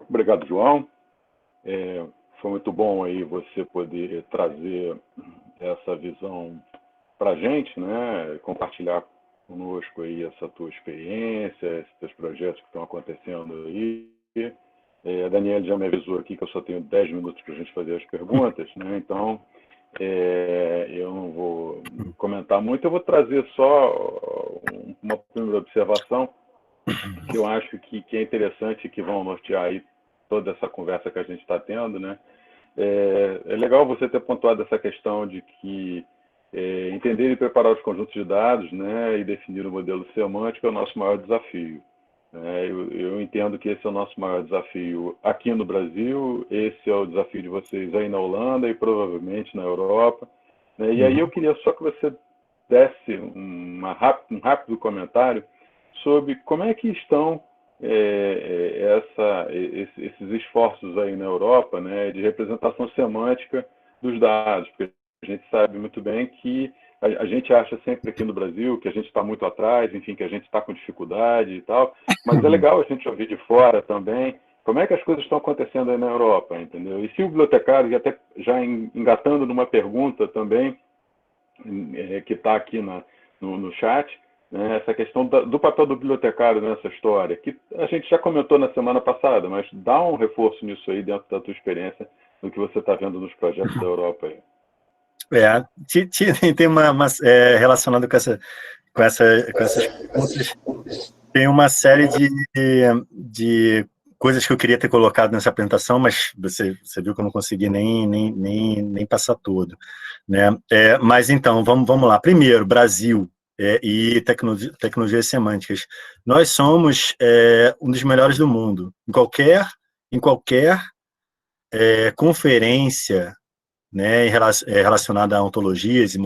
Obrigado, João. Foi muito bom aí você poder trazer essa visão para a gente, né? Compartilhar conosco aí essa tua experiência, esses teus projetos que estão acontecendo aí. A Daniela já me avisou aqui que eu só tenho 10 minutos para a gente fazer as perguntas, né? Então, eu não vou comentar muito, eu vou trazer só uma primeira observação que eu acho que é interessante, que vão nortear aí toda essa conversa que a gente está tendo, né? É legal você ter pontuado essa questão de que entender e preparar os conjuntos de dados, né, e definir o modelo semântico é o nosso maior desafio. Eu entendo que esse é o nosso maior desafio aqui no Brasil, esse é o desafio de vocês aí na Holanda e provavelmente na Europa. Né? E aí eu queria só que você desse um rápido comentário sobre como é que estão esses esforços aí na Europa, né, de representação semântica dos dados, porque a gente sabe muito bem que a gente acha sempre aqui no Brasil que a gente está muito atrás, enfim, que a gente está com dificuldade e tal, mas é legal a gente ouvir de fora também como é que as coisas estão acontecendo aí na Europa, entendeu? E se o bibliotecário, e até já engatando numa pergunta também, que está aqui no chat, né, essa questão do papel do bibliotecário nessa história, que a gente já comentou na semana passada, mas dá um reforço nisso aí dentro da tua experiência, no que você está vendo nos projetos da Europa aí. Tem uma relacionado com essas perguntas, tem uma série de coisas que eu queria ter colocado nessa apresentação, mas você viu que eu não consegui nem passar tudo, né? Mas então, vamos lá. Primeiro, Brasil e tecnologias semânticas. Nós somos um dos melhores do mundo. Em qualquer conferência, né, relacionada a ontologias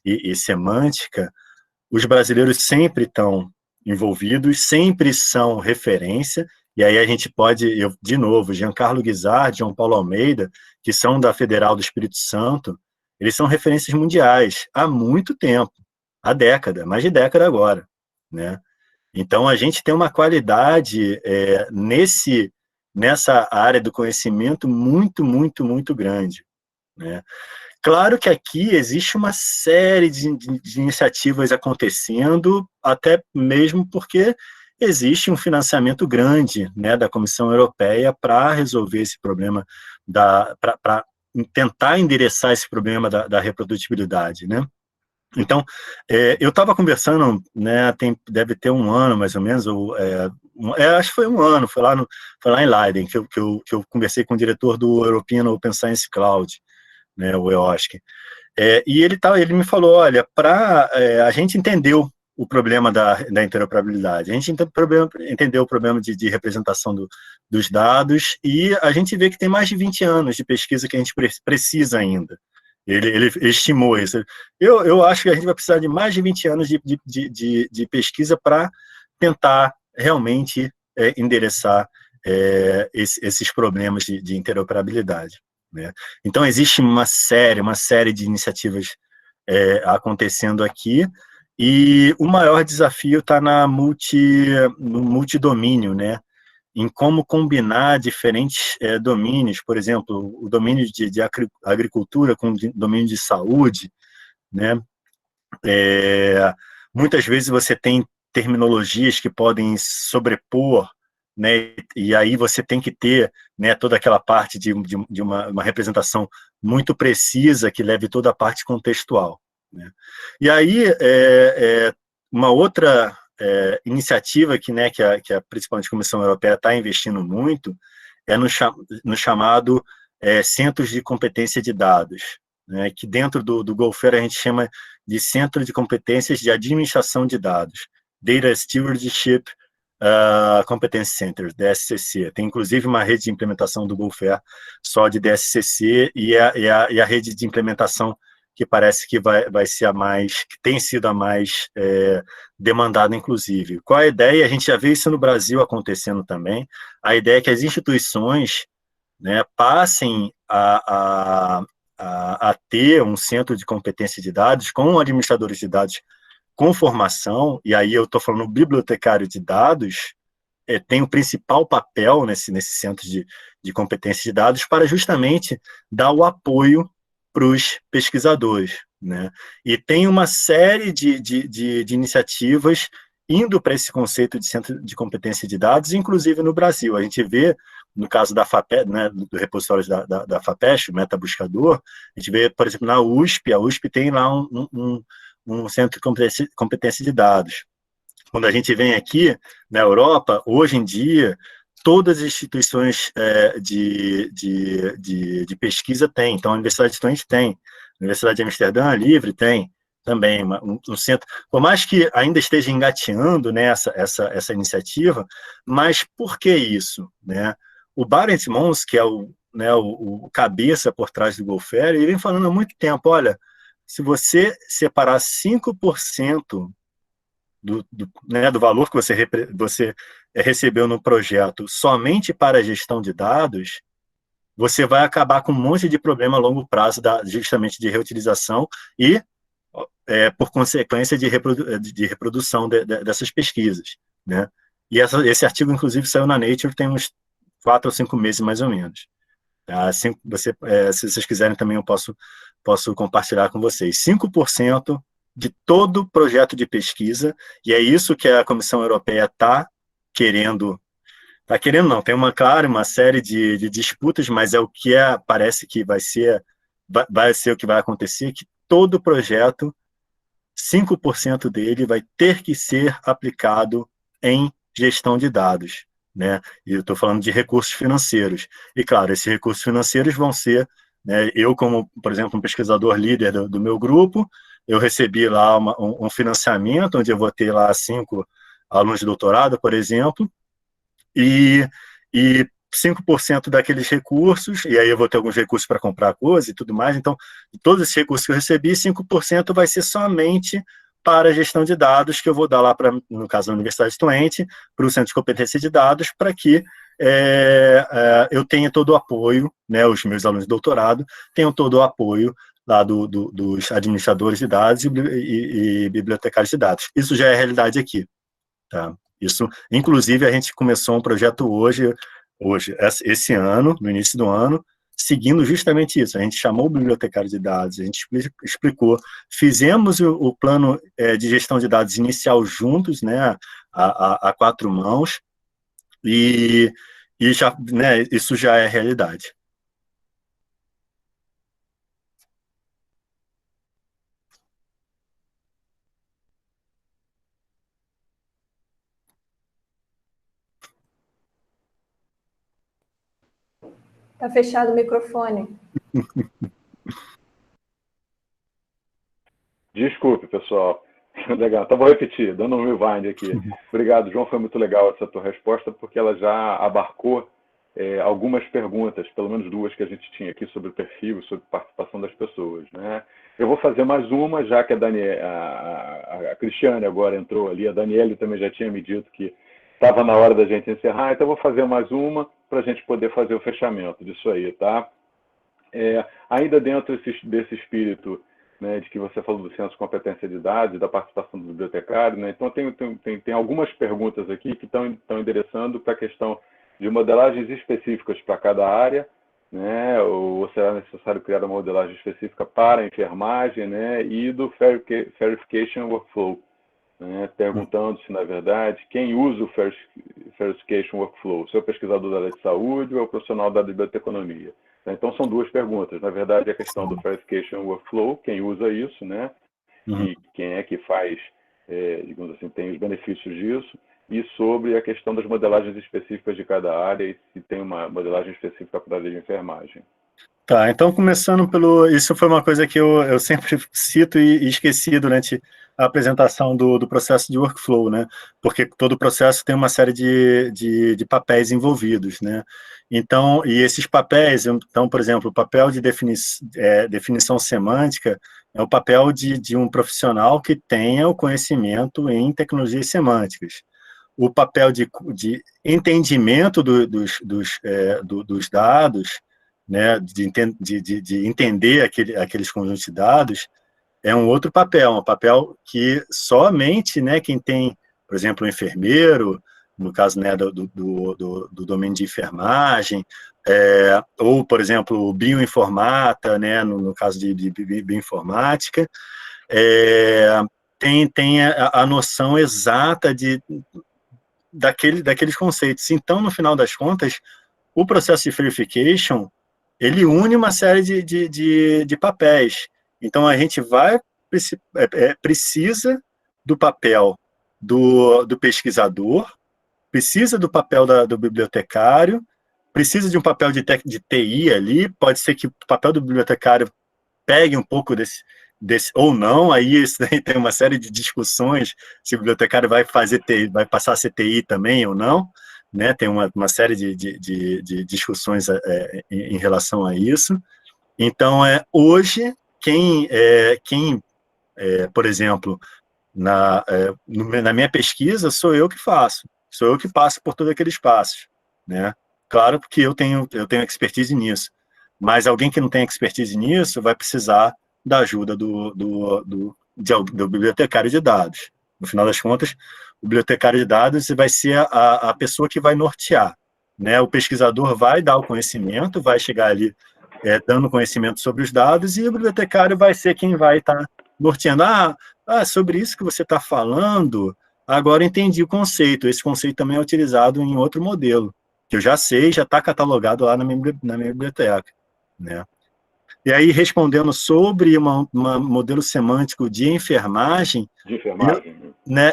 e semântica, os brasileiros sempre estão envolvidos, sempre são referência, e aí a gente pode, de novo, Giancarlo Guizard, João Paulo Almeida, que são da Federal do Espírito Santo, eles são referências mundiais há muito tempo, há década, mais de década agora, né? Então a gente tem uma qualidade nessa área do conhecimento muito, muito, muito grande, né? Claro que aqui existe uma série de iniciativas acontecendo, até mesmo porque existe um financiamento grande, né, da Comissão Europeia para resolver esse problema, para tentar endereçar esse problema da reprodutibilidade, né? Então, eu estava conversando, né, deve ter um ano mais ou menos, acho que foi um ano, foi lá em Leiden, que eu conversei com o diretor do European Open Science Cloud, né, o EOSC, e ele me falou, olha, a gente entendeu o problema da interoperabilidade, a gente entendeu o problema de representação dos dados, e a gente vê que tem mais de 20 anos de pesquisa que a gente precisa ainda. Ele estimou isso. Eu acho que a gente vai precisar de mais de 20 anos de pesquisa para tentar realmente endereçar esses problemas de interoperabilidade, né? Então, existe uma série de iniciativas acontecendo aqui, e o maior desafio está no multidomínio, né? Em como combinar diferentes domínios, por exemplo, o domínio de agricultura com o domínio de saúde, né? Muitas vezes você tem terminologias que podem sobrepor, né? E aí você tem que ter, né, toda aquela parte de uma representação muito precisa que leve toda a parte contextual, né? E aí, uma outra iniciativa que a principalmente Comissão Europeia está investindo muito é no chamado Centros de Competência de Dados, né, que dentro do Go-FAIR a gente chama de Centro de Competências de Administração de Dados, Data Stewardship Competence Centers, DSCC. Tem inclusive uma rede de implementação do Go-FAIR só de DSCC, e a rede de implementação que parece que vai ser que tem sido a mais demandada, inclusive. Qual a ideia? A gente já vê isso no Brasil acontecendo também. A ideia é que as instituições, né, passem a ter um centro de competência de dados com administradores de dados com formação, e aí eu estou falando bibliotecário de dados, tem o principal papel nesse centro de competência de dados para justamente dar o apoio para os pesquisadores, né? E tem uma série de iniciativas indo para esse conceito de centro de competência de dados, inclusive no Brasil. A gente vê, no caso da FAPESP, né, do repositório da FAPESP, o Metabuscador, a gente vê, por exemplo, na USP, a USP tem lá um centro de competência de dados. Quando a gente vem aqui, na Europa, hoje em dia, todas as instituições de pesquisa têm. Então, a Universidade de Twente tem, a Universidade de Amsterdã, Livre, tem também um centro. Por mais que ainda esteja engateando, né, essa iniciativa, mas por que isso, né? O Barend Mons, que é o cabeça por trás do Go-FAIR, ele vem falando há muito tempo, olha, se você separar 5% do valor que você recebeu no projeto somente para a gestão de dados, você vai acabar com um monte de problema a longo prazo, justamente de reutilização e, por consequência, de reprodução dessas pesquisas, né? E esse artigo, inclusive, saiu na Nature tem uns 4 ou 5 meses, mais ou menos. Assim, se vocês quiserem também eu posso compartilhar com vocês. 5% de todo projeto de pesquisa, e é isso que a Comissão Europeia está querendo não, tem uma série de disputas, mas é o que parece que vai ser o que vai acontecer, que todo projeto, 5% dele vai ter que ser aplicado em gestão de dados, né? E eu estou falando de recursos financeiros. E, claro, esses recursos financeiros vão ser, né, eu, como, por exemplo, um pesquisador líder do meu grupo, eu recebi lá um financiamento, onde eu vou ter lá 5 alunos de doutorado, por exemplo, e 5% daqueles recursos, e aí eu vou ter alguns recursos para comprar coisa e tudo mais, então, de todos esses recursos que eu recebi, 5% vai ser somente para a gestão de dados, que eu vou dar lá, no caso da Universidade Twente, para o Centro de Competência de Dados, para que eu tenha todo o apoio, né, os meus alunos de doutorado tenham todo o apoio lá dos administradores de dados e bibliotecários de dados. Isso já é realidade aqui. Tá? Isso, inclusive, a gente começou um projeto hoje, esse ano, no início do ano, seguindo justamente isso. A gente chamou o bibliotecário de dados, a gente explicou, fizemos o plano de gestão de dados inicial juntos, né, a 4 mãos, e já, né, isso já é realidade. Está fechado o microfone. Desculpe, pessoal. Legal, então vou repetir, dando um rewind aqui. Obrigado, João, foi muito legal essa tua resposta, porque ela já abarcou algumas perguntas, pelo menos 2 que a gente tinha aqui sobre o perfil e sobre a participação das pessoas, né? Eu vou fazer mais uma, já que a Cristiane agora entrou ali, a Daniele também já tinha me dito que estava na hora da gente encerrar, então eu vou fazer mais uma para a gente poder fazer o fechamento disso aí, tá? Ainda dentro desse espírito, né, de que você falou do Centro de Competência de Dados, da participação do bibliotecário, né? Então tem algumas perguntas aqui que estão endereçando para a questão de modelagens específicas para cada área, né? Ou será necessário criar uma modelagem específica para a enfermagem, né? E do Verification Workflow, né? Perguntando se, na verdade, quem usa o Verification Workflow, se é o pesquisador da área de saúde ou é o profissional da biblioteconomia. Então, são 2 perguntas. Na verdade, a questão do Verification Workflow, quem usa isso, né? E quem é que faz, digamos assim, tem os benefícios disso, e sobre a questão das modelagens específicas de cada área e se tem uma modelagem específica para a área de enfermagem. Tá, então começando isso foi uma coisa que eu sempre cito e esqueci durante a apresentação do processo de workflow, né? Porque todo processo tem uma série de papéis envolvidos, né? Então, e esses papéis, então, por exemplo, o papel de definição semântica é o papel de um profissional que tenha o conhecimento em tecnologias semânticas. O papel de entendimento dos dados, né, de entender aqueles conjuntos de dados, é um outro papel, um papel que somente, né, quem tem, por exemplo, o enfermeiro, no caso, né, do domínio de enfermagem, ou, por exemplo, o bioinformata, né, no caso de bioinformática, tem a noção exata daqueles conceitos. Então, no final das contas, o processo de verification, ele une uma série de papéis. Então, a gente precisa do papel do pesquisador, precisa do papel do bibliotecário, precisa de um papel de TI ali, pode ser que o papel do bibliotecário pegue um pouco desse ou não, aí isso daí tem uma série de discussões, se o bibliotecário vai passar a ser TI também ou não, né? Tem uma série de discussões em relação a isso. Então, hoje, por exemplo, na minha pesquisa, sou eu que faço, sou eu que passo por todos aqueles passos, né? Claro que eu tenho expertise nisso, mas alguém que não tem expertise nisso vai precisar da ajuda do bibliotecário de dados. No final das contas, o bibliotecário de dados vai ser a pessoa que vai nortear, né? O pesquisador vai dar o conhecimento, vai chegar ali dando conhecimento sobre os dados, e o bibliotecário vai ser quem vai estar norteando. Sobre isso que você está falando, agora entendi o conceito. Esse conceito também é utilizado em outro modelo, que eu já sei, já está catalogado lá na minha biblioteca, né? E aí, respondendo sobre um modelo semântico de enfermagem,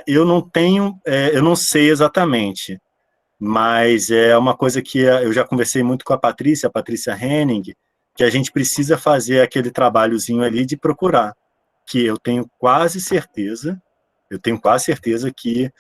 eu não tenho, eu não sei exatamente, mas é uma coisa que eu já conversei muito com a Patrícia Henning, que a gente precisa fazer aquele trabalhozinho ali de procurar, que eu tenho quase certeza que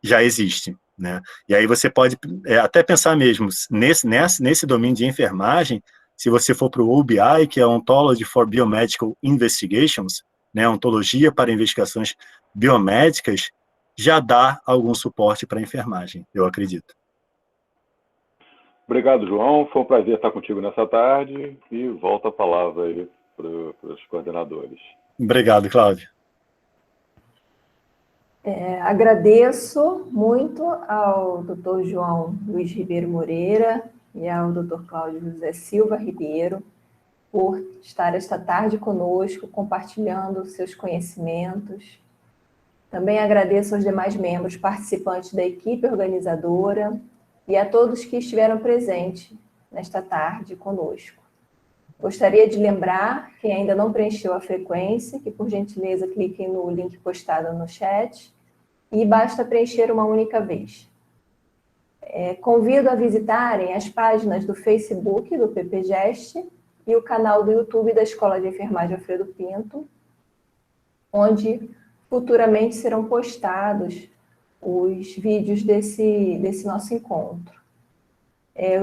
já existe, né? E aí você pode até pensar mesmo, nesse domínio de enfermagem, se você for para o OBI, que é Ontology for Biomedical Investigations, né, ontologia para investigações biomédicas, já dá algum suporte para a enfermagem, eu acredito. Obrigado, João. Foi um prazer estar contigo nessa tarde e volta a palavra aí para os coordenadores. Obrigado, Cláudio. Agradeço muito ao Dr. João Luiz Ribeiro Moreira e ao Dr. Cláudio José Silva Ribeiro por estar esta tarde conosco, compartilhando seus conhecimentos. Também agradeço aos demais membros participantes da equipe organizadora e a todos que estiveram presentes nesta tarde conosco. Gostaria de lembrar, quem ainda não preencheu a frequência, que por gentileza cliquem no link postado no chat e basta preencher uma única vez. Convido a visitarem as páginas do Facebook do PPGEST e o canal do YouTube da Escola de Enfermagem Alfredo Pinto, onde futuramente serão postados os vídeos desse nosso encontro.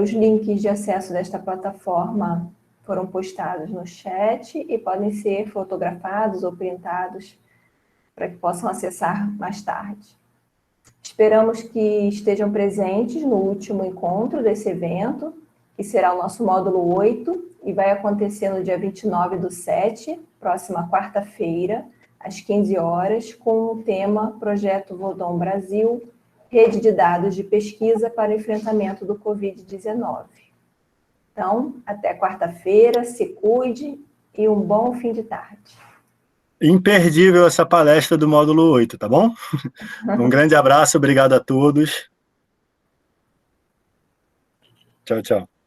Os links de acesso desta plataforma foram postados no chat e podem ser fotografados ou printados para que possam acessar mais tarde. Esperamos que estejam presentes no último encontro desse evento, que será o nosso módulo 8, e vai acontecer no dia 29/7, próxima quarta-feira, às 15 horas, com o tema Projeto Vodon Brasil, Rede de Dados de Pesquisa para o Enfrentamento do Covid-19. Então, até quarta-feira, se cuide e um bom fim de tarde. Imperdível essa palestra do módulo 8, tá bom? Um grande abraço, obrigado a todos. Tchau, tchau.